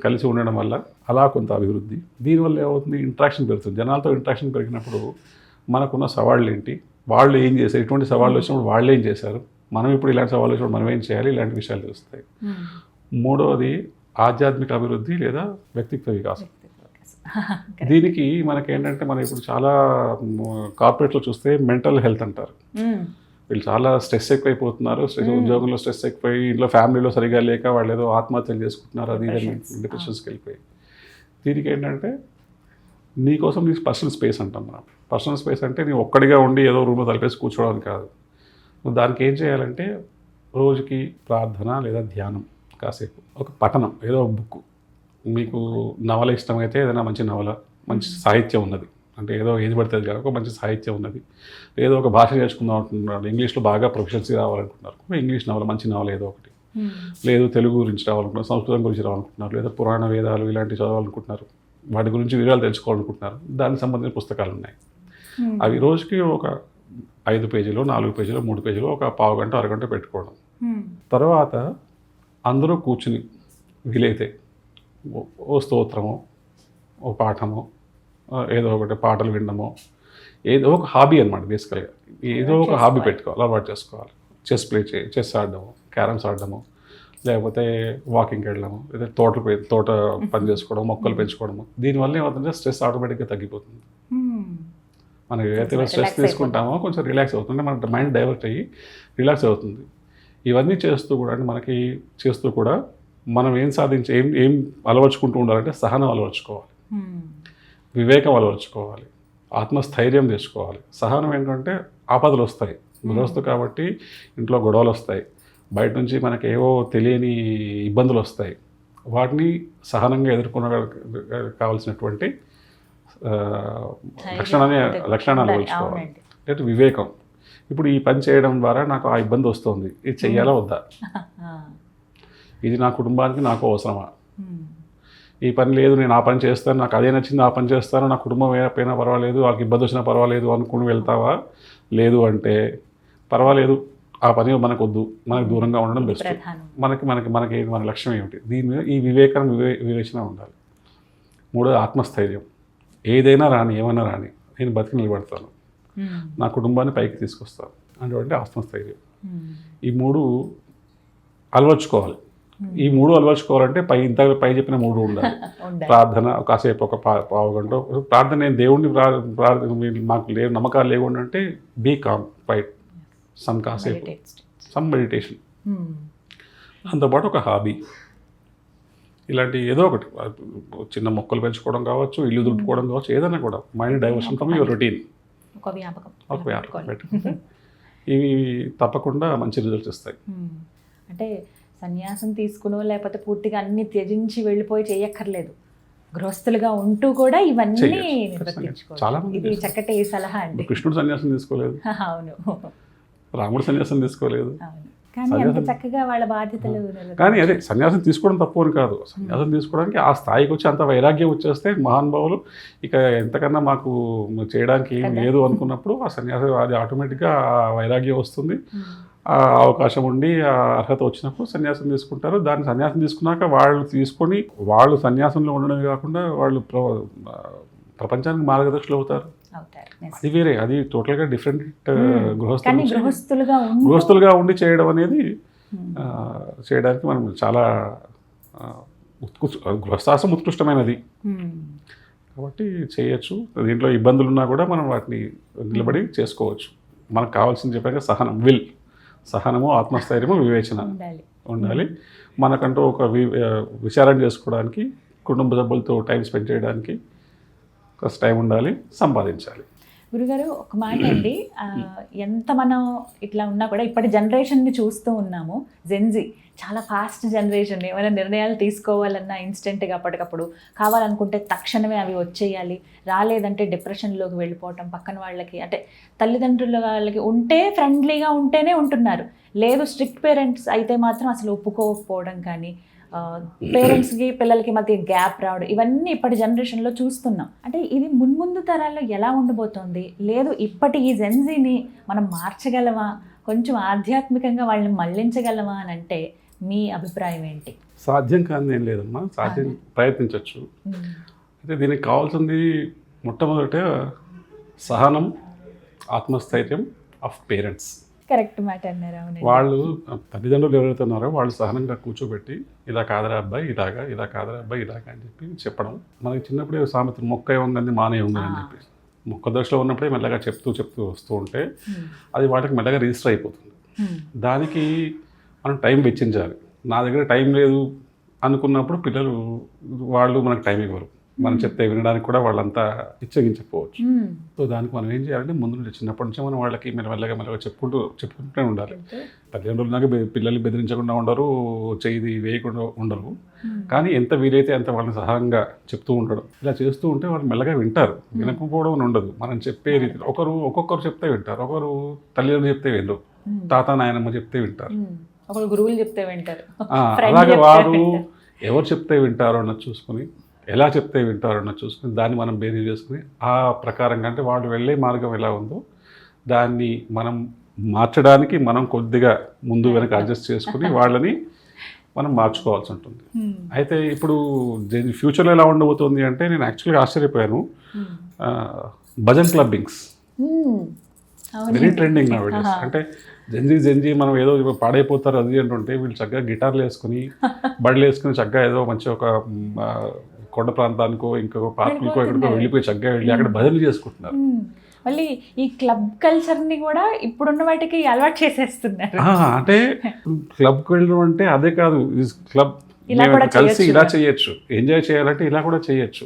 కలిసి ఉండడం వల్ల అలా కొంత అభివృద్ధి. దీనివల్ల ఏమవుతుంది, ఇంట్రాక్షన్ పెరుగుతుంది. జనాలతో ఇంట్రాక్షన్ పెరిగినప్పుడు మనకున్న సవాళ్ళు ఏంటి, వాళ్ళు ఏం చేశారు, ఇటువంటి సవాళ్ళు వచ్చినప్పుడు వాళ్ళు ఏం చేశారు, మనం ఇప్పుడు ఇలాంటి సవాళ్ళు వచ్చినప్పుడు మనం ఏం చేయాలి, ఇలాంటి విషయాలు తెలుస్తాయి. మూడవది ఆధ్యాత్మిక అభివృద్ధి లేదా వ్యక్తిత్వ వికాసం. దీనికి మనకేంటంటే మనం ఇప్పుడు చాలా కార్పొరేట్లో చూస్తే మెంటల్ హెల్త్ అంటారు. వీళ్ళు చాలా స్ట్రెస్ ఎక్కువైపోతున్నారు, ఉద్యోగంలో స్ట్రెస్ ఎక్కువై, ఇంట్లో ఫ్యామిలీలో సరిగా లేక వాళ్ళు ఏదో ఆత్మహత్యలు చేసుకుంటున్నారు, అది డిప్రెషన్స్కి వెళ్ళిపోయి. దీనికి ఏంటంటే నీకోసం నీ పర్సనల్ స్పేస్ అంటాం మనం. పర్సనల్ స్పేస్ అంటే నీ ఒక్కడిగా ఉండి ఏదో రూమ్లో తలిపేసి కూర్చోవడం కాదు. నువ్వు దానికి ఏం చేయాలంటే రోజుకి ప్రార్థన లేదా ధ్యానం, కాసేపు ఒక పఠనం, ఏదో బుక్, మీకు నవల ఇష్టమైతే ఏదైనా మంచి నవల, మంచి సాహిత్యం ఉన్నది, అంటే ఏదో ఏది పడుతుంది కాక మంచి సాహిత్యం ఉన్నది, ఏదో ఒక భాష నేర్చుకుందాం అంటున్నారు, ఇంగ్లీష్లో బాగా ప్రొఫెషన్సీ రావాలనుకుంటున్నారు, ఇంగ్లీష్ నవల, మంచి నవల ఏదో ఒకటి, లేదు తెలుగు గురించి రావాలనుకుంటున్నారు, సంస్కృతం గురించి రావాలనుకుంటున్నారు, లేదా పురాణ వేదాలు ఇలాంటివి చదవాలనుకుంటున్నారు, వాటి గురించి వివరాలు తెలుసుకోవాలనుకుంటున్నారు, దానికి సంబంధించిన పుస్తకాలు ఉన్నాయి. అవి రోజుకి ఒక 5 పేజీలు, 4 పేజీలు, 3 పేజీలు, ఒక పావు గంట, అరగంట పెట్టుకోవడం. తర్వాత అందరూ కూర్చుని వీలైతే ఓ స్తోత్రమో, ఓ పాఠమో, ఏదో ఒకటి పాటలు వినడమో, ఏదో ఒక హాబీ అనమాట. బేసికల్గా ఏదో ఒక హాబీ పెట్టుకోవాలి, అలవాటు చేసుకోవాలి. చెస్ ఆడడము, క్యారమ్స్ ఆడడము, లేకపోతే వాకింగ్కి వెళ్ళడము, లేదా తోట పని చేసుకోవడం, మొక్కలు పెంచుకోవడము. దీనివల్ల ఏమవుతుందంటే స్ట్రెస్ ఆటోమేటిక్గా తగ్గిపోతుంది. మనం ఏదైతే స్ట్రెస్ తీసుకుంటామో కొంచెం రిలాక్స్ అవుతుంది, మన మైండ్ డైవర్ట్ అయ్యి రిలాక్స్ అవుతుంది. ఇవన్నీ చేస్తూ కూడా అంటే మనకి చేస్తూ కూడా మనం ఏం అలవర్చుకుంటూ ఉండాలంటే సహనం అలవర్చుకోవాలి, వివేకం అలవర్చుకోవాలి, ఆత్మస్థైర్యం తెచ్చుకోవాలి. సహనం ఏంటంటే ఆపదలు వస్తాయి, ముందస్తు కాబట్టి ఇంట్లో గొడవలు వస్తాయి, బయట నుంచి మనకి ఏవో తెలియని ఇబ్బందులు వస్తాయి. వాటిని సహనంగా ఎదుర్కొన కావాల్సినటువంటి లక్షణాన్ని అలవర్చుకోవాలి. అంటే వివేకం, ఇప్పుడు ఈ పని చేయడం ద్వారా నాకు ఆ ఇబ్బంది వస్తుంది, ఇది చెయ్యాలా వద్దా, ఇది నా కుటుంబానికి నాకు అవసరమా, ఈ పని లేదు నేను ఆ పని చేస్తాను, నాకు అదే నచ్చింది ఆ పని చేస్తాను, నా కుటుంబం ఏమైనా పర్వాలేదు, వాళ్ళకి ఇబ్బంది వచ్చినా పర్వాలేదు అనుకుని వెళ్తావా, లేదు అంటే పర్వాలేదు ఆ పని మనకు వద్దు, మనకు దూరంగా ఉండడం బెస్ట్. మన లక్ష్యం ఏమిటి, దీని మీద ఈ వివేచన ఉండాలి. మూడోది ఆత్మస్థైర్యం, ఏదైనా రాని ఏమైనా రాని నేను బతికి నిలబడతాను, నా కుటుంబాన్ని పైకి తీసుకొస్తాను అంటే ఆత్మస్థైర్యం. ఈ 3 అలవర్చుకోవాలి. ఈ 3 అలవర్చుకోవాలంటే పై చెప్పిన 3 ఉండాలి. ప్రార్థన కాసేపు ఒక పావు గంట ప్రార్థన. నేను దేవుడిని మాకు నమ్మకాలు లేకుండా అంటే బీ కామ్ ఫైట్ కాసేపు సమ్ మెడిటేషన్, దాంతోపాటు ఒక హాబీ, ఇలాంటి ఏదో ఒకటి చిన్న మొక్కలు పెంచుకోవడం కావచ్చు, ఇల్లు దులుపుకోవడం కావచ్చు, ఏదైనా కూడా mind diversion from your routine, ఒక వ్యాపకం పెట్టుకుంటే ఇవి తప్పకుండా మంచి రిజల్ట్స్ ఇస్తాయి. అంటే సన్యాసం తీసుకునో లేకపోతే పూర్తిగా అన్ని త్యజించి వెళ్ళిపోయి చేయక్కర్లేదు, గృహస్థులుగా ఉంటూ కూడా ఇవన్నీ నిర్వర్తించుకోవాలి. ఇది చక్కటి సలహా అండి. కృష్ణుడు సన్యాసం తీసుకోలేదు, అవును, రాముడు సన్యాసం తీసుకోలేదు, కానీ అంత చక్కగా వాళ్ళ బాధ్యతలు. కానీ అదే సన్యాసం తీసుకోవడం తప్పు అని కాదు. సన్యాసం తీసుకోవడానికి ఆ స్థాయికి వచ్చి అంత వైరాగ్యం వచ్చేస్తే మహానుభావులు ఇక ఎంతకన్నా మాకు చేయడానికి ఏం లేదు అనుకున్నప్పుడు ఆ సన్యాసం అది ఆటోమేటిక్గా ఆ వైరాగ్యం వస్తుంది. ఆ అవకాశం ఉండి ఆ అర్హత వచ్చినప్పుడు సన్యాసం తీసుకుంటారు. దాన్ని సన్యాసం తీసుకున్నాక వాళ్ళు సన్యాసంలో ఉండడమే కాకుండా వాళ్ళు ప్రపంచానికి మార్గదర్శులు అవుతారు. అది వేరే, అది టోటల్గా డిఫరెంట్. గృహస్థులుగా ఉండి చేయడం అనేది చేయడానికి మనం చాలా గృహస్థాశ్రం ఉత్కృష్టమైనది కాబట్టి చేయొచ్చు. దీంట్లో ఇబ్బందులు ఉన్నా కూడా మనం వాటిని నిలబడి చేసుకోవచ్చు. మనకు కావాల్సింది చెప్పాక సహనము, ఆత్మస్థైర్యము, వివేచన ఉండాలి. మనకంటూ ఒక విచారణ చేసుకోవడానికి, కుటుంబ సభ్యులతో టైం స్పెండ్ చేయడానికి ఫస్ట్ టైం ఉండాలి, సంపాదించాలి. గురుగారు ఒక మాట అండి, ఎంత మనం ఇట్లా ఉన్నా కూడా ఇప్పటి జనరేషన్ని చూస్తూ ఉన్నాము. జెన్జీ చాలా ఫాస్ట్ జనరేషన్, ఏమైనా నిర్ణయాలు తీసుకోవాలన్నా ఇన్స్టెంట్గా అప్పటికప్పుడు, కావాలనుకుంటే తక్షణమే అవి వచ్చేయాలి, రాలేదంటే డిప్రెషన్లోకి వెళ్ళిపోవటం, పక్కన వాళ్ళకి అంటే తల్లిదండ్రుల వాళ్ళకి ఉంటే ఫ్రెండ్లీగా ఉంటేనే ఉంటున్నారు, లేదు స్ట్రిక్ట్ పేరెంట్స్ అయితే మాత్రం అసలు ఒప్పుకోకపోవడం కానీ, పేరెంట్స్కి పిల్లలకి మధ్య గ్యాప్ రావడం, ఇవన్నీ ఇప్పటి జనరేషన్లో చూస్తున్నాం. అంటే ఇది మున్ముందు తరాల్లో ఎలా ఉండబోతోంది? లేదు ఇప్పటి ఈ జెన్జీని మనం మార్చగలమా, కొంచెం ఆధ్యాత్మికంగా వాళ్ళని మళ్లించగలమా అని అంటే మీ అభిప్రాయం ఏంటి? సాధ్యం కాదు ఏం లేదమ్మా, సాధ్యం ప్రయత్నించవచ్చు. అయితే దీనికి కావాల్సింది మొట్టమొదట సహనం, ఆత్మస్థైర్యం ఆఫ్ పేరెంట్స్. కరెక్ట్ మాట అన్నారు. వాళ్ళు తల్లిదండ్రులు ఎవరైతే ఉన్నారో వాళ్ళు సహనంగా కూర్చోబెట్టి ఇలా కాదరా అబ్బాయి ఇలా కాదరా అబ్బాయి ఇలాగా అని చెప్పి చెప్పడం. మనకి చిన్నప్పుడే సామెత మొక్క ఏముందని మానే ఉందని అని చెప్పి మొక్క దశలో ఉన్నప్పుడే మెల్లగా చెప్తూ వస్తూ ఉంటే అది వాళ్ళకి మెల్లగా రిజిస్టర్ అయిపోతుంది. దానికి మనం టైం వెచ్చించాలి. నా దగ్గర టైం లేదు అనుకున్నప్పుడు పిల్లలు వాళ్ళు మనకు టైం ఇవ్వరు, మనం చెప్తే వినడానికి కూడా వాళ్ళంతా ఇచ్చగించకపోవచ్చు. సో దానికి మనం ఏం చేయాలంటే ముందు నుంచి చిన్నప్పటి నుంచే మనం వాళ్ళకి మెల్లగా చెప్పుకుంటూనే ఉండాలి. తల్లిదండ్రులు పిల్లల్ని బెదిరించకుండా ఉండరు, చేయి వేయకుండా ఉండరు, కానీ ఎంత వీలైతే అంత వాళ్ళని సహాయంగా చెప్తూ ఉండడం. ఇలా చేస్తూ ఉంటే వాళ్ళు మెల్లగా వింటారు. వినకపోవడం ఉండదు. మనం చెప్పే రీతిలో ఒక్కొక్కరు చెప్తే వింటారు, ఒకరు తల్లిదండ్రులు చెప్తే వినరు, తాత నాయనమ్మ చెప్తే వింటారు, ఒకరు గురువులు చెప్తే వింటారు. అలాగే వారు ఎవరు చెప్తే వింటారో అన్నది చూసుకుని, ఎలా చెప్తే వింటారో అన్నది చూసుకుని దాన్ని మనం బేరీ చేసుకుని ఆ ప్రకారంగా అంటే వాళ్ళు వెళ్ళే మార్గం ఎలా ఉందో దాన్ని మనం మార్చడానికి మనం కొద్దిగా ముందు వెనక అడ్జస్ట్ చేసుకుని వాళ్ళని మనం మార్చుకోవాల్సి ఉంటుంది. అయితే ఇప్పుడు ఫ్యూచర్లో ఎలా ఉండబోతుంది అంటే నేను యాక్చువల్గా ఆశ్చర్యపోయాను. Bhajan clubbings very trending nowadays. అంటే జెన్జీ మనం ఏదో పాడైపోతారు అది అంటుంటే వీళ్ళు చక్కగా గిటార్లు వేసుకుని బళ్ళు వేసుకుని చక్కగా ఏదో మంచి ఒక కొండ ప్రాంతానికో ఇంకొక పార్కులకో ఎక్కడికో వెళ్ళిపోయి చక్కగా వెళ్ళి అక్కడ భజనలు చేసుకుంటున్నారు. మళ్ళీ ఈ క్లబ్ కల్చర్ని కూడా ఇప్పుడున్న వాటికి అలవాటు చేసేస్తున్నారు. అంటే క్లబ్కి వెళ్ళడం అంటే అదే కాదు, క్లబ్ కలిసి ఇలా చేయొచ్చు, ఎంజాయ్ చేయాలంటే ఇలా కూడా చేయొచ్చు.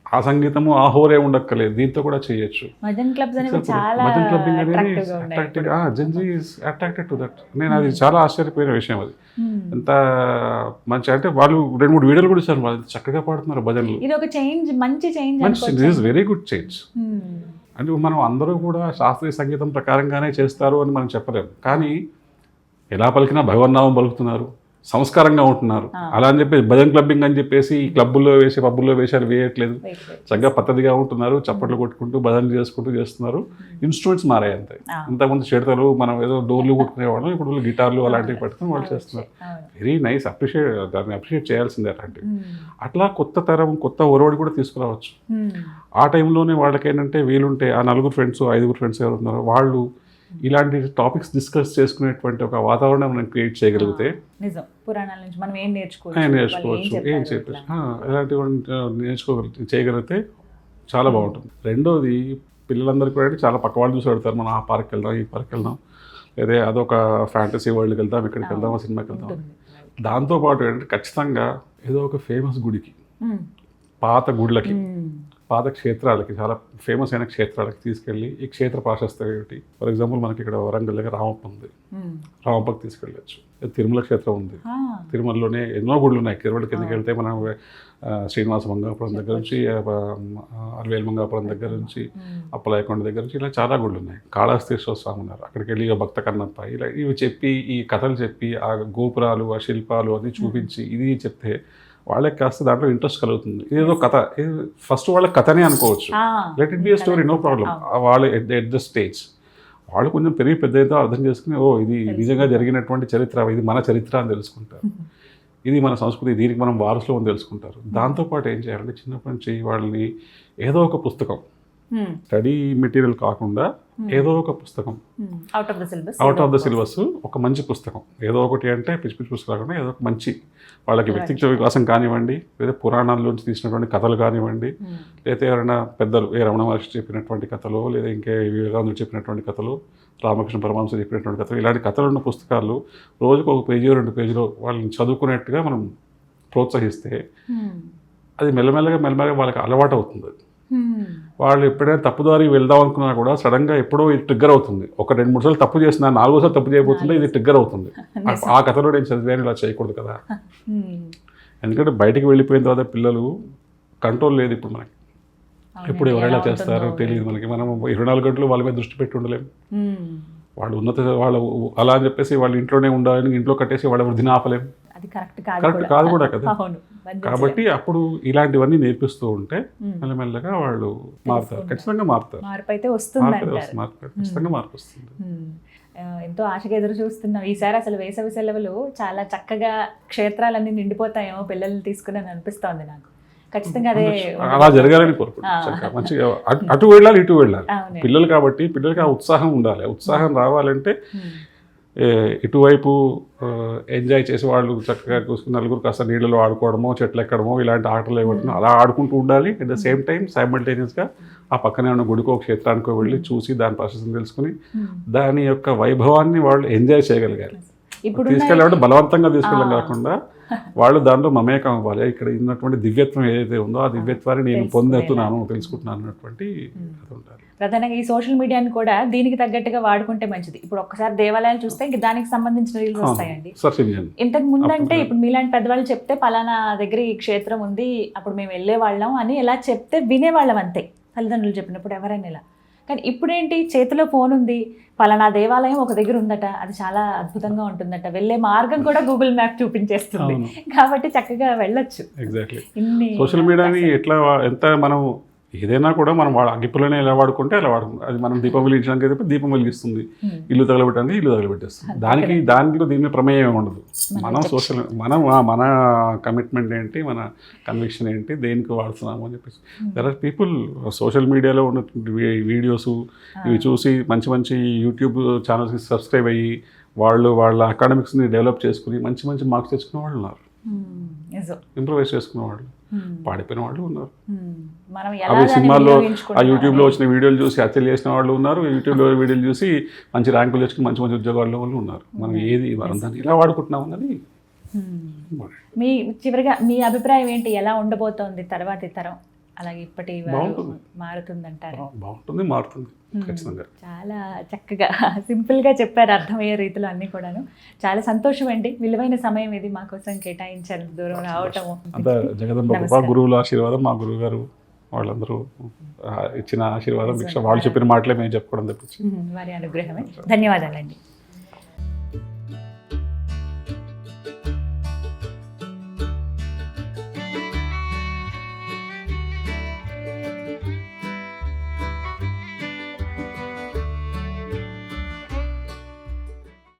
ఆ సంగీతము ఆ హోరే ఉండక్కలేదు, దీంతో కూడా చేయొచ్చు. భజన్ క్లబ్బింగ్ అనేది Gen Z is attracted to that. నేను అది చాలా ఆశ్చర్యపోయిన విషయం. అది ఎంత మంచి అంటే వాళ్ళు 2-3 వీడియోలు కూడా ఇచ్చారు, వాళ్ళు చక్కగా పాడుతున్నారు భజనలు. ఇది ఒక చేంజ్, మంచి change, this is very good change. అంటే మనం అందరూ కూడా శాస్త్రీయ సంగీతం ప్రకారంగానే చేస్తారు అని మనం చెప్పలేము, కానీ ఎలా పలికినా భగవన్నామం పలుకుతున్నారు, సంస్కారంగా ఉంటున్నారు. అలా అని చెప్పి భజన్ క్లబ్బింగ్ అని చెప్పేసి ఈ క్లబ్బుల్లో వేసి పబ్బుల్లో వేషాలు వేయట్లేదు, చక్కగా పద్ధతిగా ఉంటున్నారు, చప్పట్లు కొట్టుకుంటూ భజనలు చేసుకుంటూ చేస్తున్నారు. ఇన్స్ట్రుమెంట్స్ మారాయి అంతే. ఇంతకుముందు చేడతలు మనం ఏదో డోర్లు కొట్టుకునేవాళ్ళం, ఇప్పుడు గిటార్లు అలాంటివి పట్టుకుని వాళ్ళు చేస్తున్నారు. వెరీ నైస్, దాన్ని అప్రిషియేట్ చేయాల్సిందే అలాంటివి. అట్లా కొత్త తరం కొత్త ఒరవడి కూడా తీసుకురావచ్చు. ఆ టైంలోనే వాళ్ళకి ఏంటంటే వీలుంటే ఆ 4 ఫ్రెండ్స్ 5 ఫ్రెండ్స్ ఎవరు ఉన్నారో వాళ్ళు ఇలాంటి టాపిక్స్ డిస్కస్ చేసుకునేటువంటి ఒక వాతావరణం మనం క్రియేట్ చేయగలిగితే నిజం, పురాణాల నుంచి మనం ఏం నేర్చుకోవచ్చు ఏం చెప్పచ్చు ఇలాంటివి చేయగలిగితే చాలా బాగుంటుంది. రెండోది పిల్లలందరికీ కూడా చాలా పక్క వాళ్ళు చూసి పెడతారు, మనం ఆ పార్క్కి వెళ్దాం ఈ పార్క్కి వెళ్దాం, లేదా అదొక ఫ్యాంటసీ వరల్డ్కి వెళ్దాం ఇక్కడికి వెళ్దాం ఆ సినిమాకి వెళ్దాం. దాంతోపాటు ఏంటంటే ఖచ్చితంగా ఏదో ఒక ఫేమస్ గుడికి, పాత గుళ్ళకి, పాత క్షేత్రాలకి, చాలా ఫేమస్ అయిన క్షేత్రాలకి తీసుకెళ్ళి ఈ క్షేత్ర ప్రాశస్త్యం ఏమిటి. ఫర్ ఎగ్జాంపుల్ మనకి ఇక్కడ వరంగల్ దగ్గర రామప్ప ఉంది, రామప్పకి తీసుకెళ్ళచ్చు. తిరుమల క్షేత్రం ఉంది, తిరుమలలోనే ఎన్నో గుళ్ళు ఉన్నాయి. తిరుమల కిందకి వెళ్తే మనం శ్రీనివాస మంగాపురం దగ్గర నుంచి, అరవేలు మంగాపురం దగ్గర నుంచి, అప్పలాయకొండ దగ్గర నుంచి ఇలా చాలా గుళ్ళు ఉన్నాయి. కాళహస్తీశ్వర స్వామి ఉన్నారు, అక్కడికి వెళ్ళి భక్త కన్నప్ప, ఇలా ఇవి చెప్పి ఈ కథలు చెప్పి ఆ గోపురాలు ఆ శిల్పాలు అన్నీ చూపించి ఇది చెప్తే వాళ్ళకి కాస్త దాంట్లో ఇంట్రెస్ట్ కలుగుతుంది. ఇదేదో కథ, ఫస్ట్ వాళ్ళకి కథనే అనుకోవచ్చు, let it be a story, no problem. వాళ్ళు ఎట్ ద స్టేజ్ వాళ్ళు కొంచెం పెరిగి పెద్ద అర్థం చేసుకుని, ఓ ఇది నిజంగా జరిగినటువంటి చరిత్ర, ఇది మన చరిత్ర అని తెలుసుకుంటారు, ఇది మన సంస్కృతి, దీనికి మనం వారసులు అని తెలుసుకుంటారు. దాంతోపాటు ఏం చేయాలంటే చిన్నప్పటి నుంచి వాళ్ళని ఏదో ఒక పుస్తకం, స్టడీ మెటీరియల్ కాకుండా ఏదో ఒక పుస్తకం అవుట్ ఆఫ్ ద సిలబస్, ఒక మంచి పుస్తకం ఏదో ఒకటి, అంటే పిచ్చి పిచ్చి పుస్తకం కాకుండా ఏదో ఒక మంచి వాళ్ళకి వ్యక్తిత్వ వికాసం కానివ్వండి, లేదా పురాణాల్లోంచి తీసినటువంటి కథలు కానివ్వండి, లేదా ఎవరైనా పెద్దలు రమణ మహర్షి చెప్పినటువంటి కథలు, లేదా ఇంకే వివేకానందుడు చెప్పినటువంటి కథలు, రామకృష్ణ పరమహంస చెప్పినటువంటి కథలు, ఇలాంటి కథలు ఉన్న పుస్తకాలు రోజుకు ఒక పేజీ 2 పేజీలో వాళ్ళని చదువుకునేట్టుగా మనం ప్రోత్సహిస్తే అది మెల్లమెల్లగా వాళ్ళకి అలవాటు అవుతుంది. వాళ్ళు ఎప్పుడైనా తప్పుదారి వెళ్దాం అనుకున్నా కూడా సడన్గా ఎప్పుడో ఇది ట్రిగ్గర్ అవుతుంది. ఒక 2-3 సార్లు తప్పు చేసినా 4వ సార్లు తప్పు చేయబోతుంటే ఇది ట్రిగ్గర్ అవుతుంది. ఆ కథలో నేను చదివాను, ఇలా చేయకూడదు కదా. ఎందుకంటే బయటికి వెళ్ళిపోయిన తర్వాత పిల్లలు కంట్రోల్ లేదు ఇప్పుడు మనకి, ఎప్పుడు ఎవరైనా చేస్తారో తెలియదు మనకి. మనం 24 గంటలు వాళ్ళ మీద దృష్టి పెట్టి ఉండలేము. వాళ్ళు అలా అని చెప్పేసి వాళ్ళు ఇంట్లోనే ఉండాలని ఇంట్లో కట్టేసి వాళ్ళ వృద్ధిని ఆపలేము, కరెక్ట్ కాదు కూడా కదా. కాబట్టి అప్పుడు ఇలాంటివన్నీ నేర్పిస్తూ ఉంటే మెల్లమెల్లగా వాళ్ళు మారుతారు, ఖచ్చితంగా మారుతారు. ఖచ్చితంగా మార్పు వస్తుంది. ఎంతో ఆశగా ఎదురు చూస్తున్నాం. ఈసారి అసలు వేసవి సెలవులు చాలా చక్కగా క్షేత్రాలన్నీ నిండిపోతాయేమో పిల్లల్ని తీసుకుని అని అనిపిస్తోంది నాకు. ఖచ్చితంగా అదే అలా జరగాలని కోరుకుంటున్నాను. మంచిగా అటు వెళ్ళాలి ఇటు వెళ్ళాలి పిల్లలు, కాబట్టి పిల్లలకి ఆ ఉత్సాహం ఉండాలి. ఉత్సాహం రావాలంటే ఇటువైపు ఎంజాయ్ చేసి వాళ్ళు చక్కగా చూసుకుని నలుగురు కాస్త నీళ్ళలో ఆడుకోవడమో, చెట్లు ఎక్కడమో, ఇలాంటి ఆటలు ఏమంటున్నా అలా ఆడుకుంటూ ఉండాలి. అట్ ద సేమ్ టైం సైమల్టేనియస్గా ఆ పక్కనే ఉన్న గుడికో క్షేత్రానికో వెళ్ళి చూసి దాని ప్రాసెస్ని తెలుసుకుని దాని యొక్క వైభవాన్ని వాళ్ళు ఎంజాయ్ చేయగలిగారు. తీసుకెళ్ళాలంటే బలవంతంగా తీసుకెళ్ళడం కాకుండా వాళ్ళు దాంట్లో మమేకం అవ్వాలి. ఇక్కడ ఉన్నటువంటి దివ్యత్వం ఏదైతే ఉందో ఆ దివ్యత్వాన్ని నేను పొందుతున్నాను, తెలుసుకుంటున్నాను అన్నటువంటి అది ఉండాలి. ప్రధానంగా ఈ సోషల్ మీడియాని కూడా దీనికి తగ్గట్టుగా వాడుకుంటే మంచిది. ఇప్పుడు ఒక్కసారి దేవాలయాలు చూస్తే ఇంక దానికి సంబంధించిన రీల్స్ వస్తాయండి. ఇంతకు ముందంటే ఇప్పుడు మీలాంటి పెద్దవాళ్ళు చెప్తే పలానా దగ్గర ఈ క్షేత్రం ఉంది, అప్పుడు మేము వెళ్ళే వాళ్ళం అని ఎలా చెప్తే వినేవాళ్ళం అంతే, తల్లిదండ్రులు చెప్పినప్పుడు ఎవరైనా ఇలా. కానీ ఇప్పుడేంటి, చేతిలో ఫోన్ ఉంది, పలానా దేవాలయం ఒక దగ్గర ఉందట, అది చాలా అద్భుతంగా ఉంటుందట, వెళ్ళే మార్గం కూడా గూగుల్ మ్యాప్ చూపించేస్తుంది. కాబట్టి చక్కగా వెళ్ళొచ్చు. ఎగ్జాక్ట్లీ. సోషల్ మీడియాని ఎట్లా ఎంత మనం ఏదైనా కూడా మనం అగ్గిపుల్లనే ఎలా వాడుకుంటే అలా వాడుకుంటాం. అది మనం దీపం వెలిగించడానికి అయితే దీపం వెలిగిస్తుంది, ఇల్లు తగలబెట్టడానికి ఇల్లు తగలబెట్టేస్తుంది. దానిలో దీని ప్రమేయం ఏమి ఉండదు. మనం మన కమిట్మెంట్ ఏంటి, మన కన్విక్షన్ ఏంటి, దేనికి వాడుతున్నాము అని చెప్పేసి. దర్ ఆర్ పీపుల్ సోషల్ మీడియాలో ఉన్నటువంటి వీడియోస్ ఇవి చూసి మంచి మంచి యూట్యూబ్ ఛానల్స్కి సబ్స్క్రైబ్ అయ్యి వాళ్ళ అకాడమిక్స్ని డెవలప్ చేసుకుని మంచి మార్క్స్ తెచ్చుకునే వాళ్ళు ఉన్నారు, ఇంప్రూవైజ్ చేసుకునే వాళ్ళు, పాడిపోయిన వాళ్ళు ఉన్నారు. అవి సినిమాల్లో ఆ యూట్యూబ్లో వచ్చిన వీడియోలు చూసి హత్యలు చేసిన వాళ్ళు ఉన్నారు, యూట్యూబ్లో వీడియోలు చూసి మంచి ర్యాంకులు తెచ్చుకుని మంచి ఉద్యోగాల్లో వాళ్ళు ఉన్నారు. మనం మనం దాన్ని ఇలా వాడుకుంటున్నాం అన్నది. మీ చివరిగా మీ అభిప్రాయం ఏంటి, ఎలా ఉండబోతోంది తర్వాతి తరం, అలాగే ఇప్పటి మారుతుందంటారు? బాగుంటుంది, మారుతుంది ఖచ్చితంగా. చాలా చక్కగా సింపుల్గా చెప్పారు, అర్థమయ్యే రీతిలో అన్నీ కూడాను. చాలా సంతోషం అండి, విలువైన సమయం ఇది మా కోసం కేటాయించారు, దూరం రావటము. అంతా జగదంబ గురువుల ఆశీర్వాదం, మా గురువు గారు వాళ్ళందరూ ఇచ్చిన ఆశీర్వాదం, వాళ్ళు చెప్పిన మాటలే మేము చెప్పుకోవడం తప్పించి వారి అనుగ్రహమే. ధన్యవాదాలండి.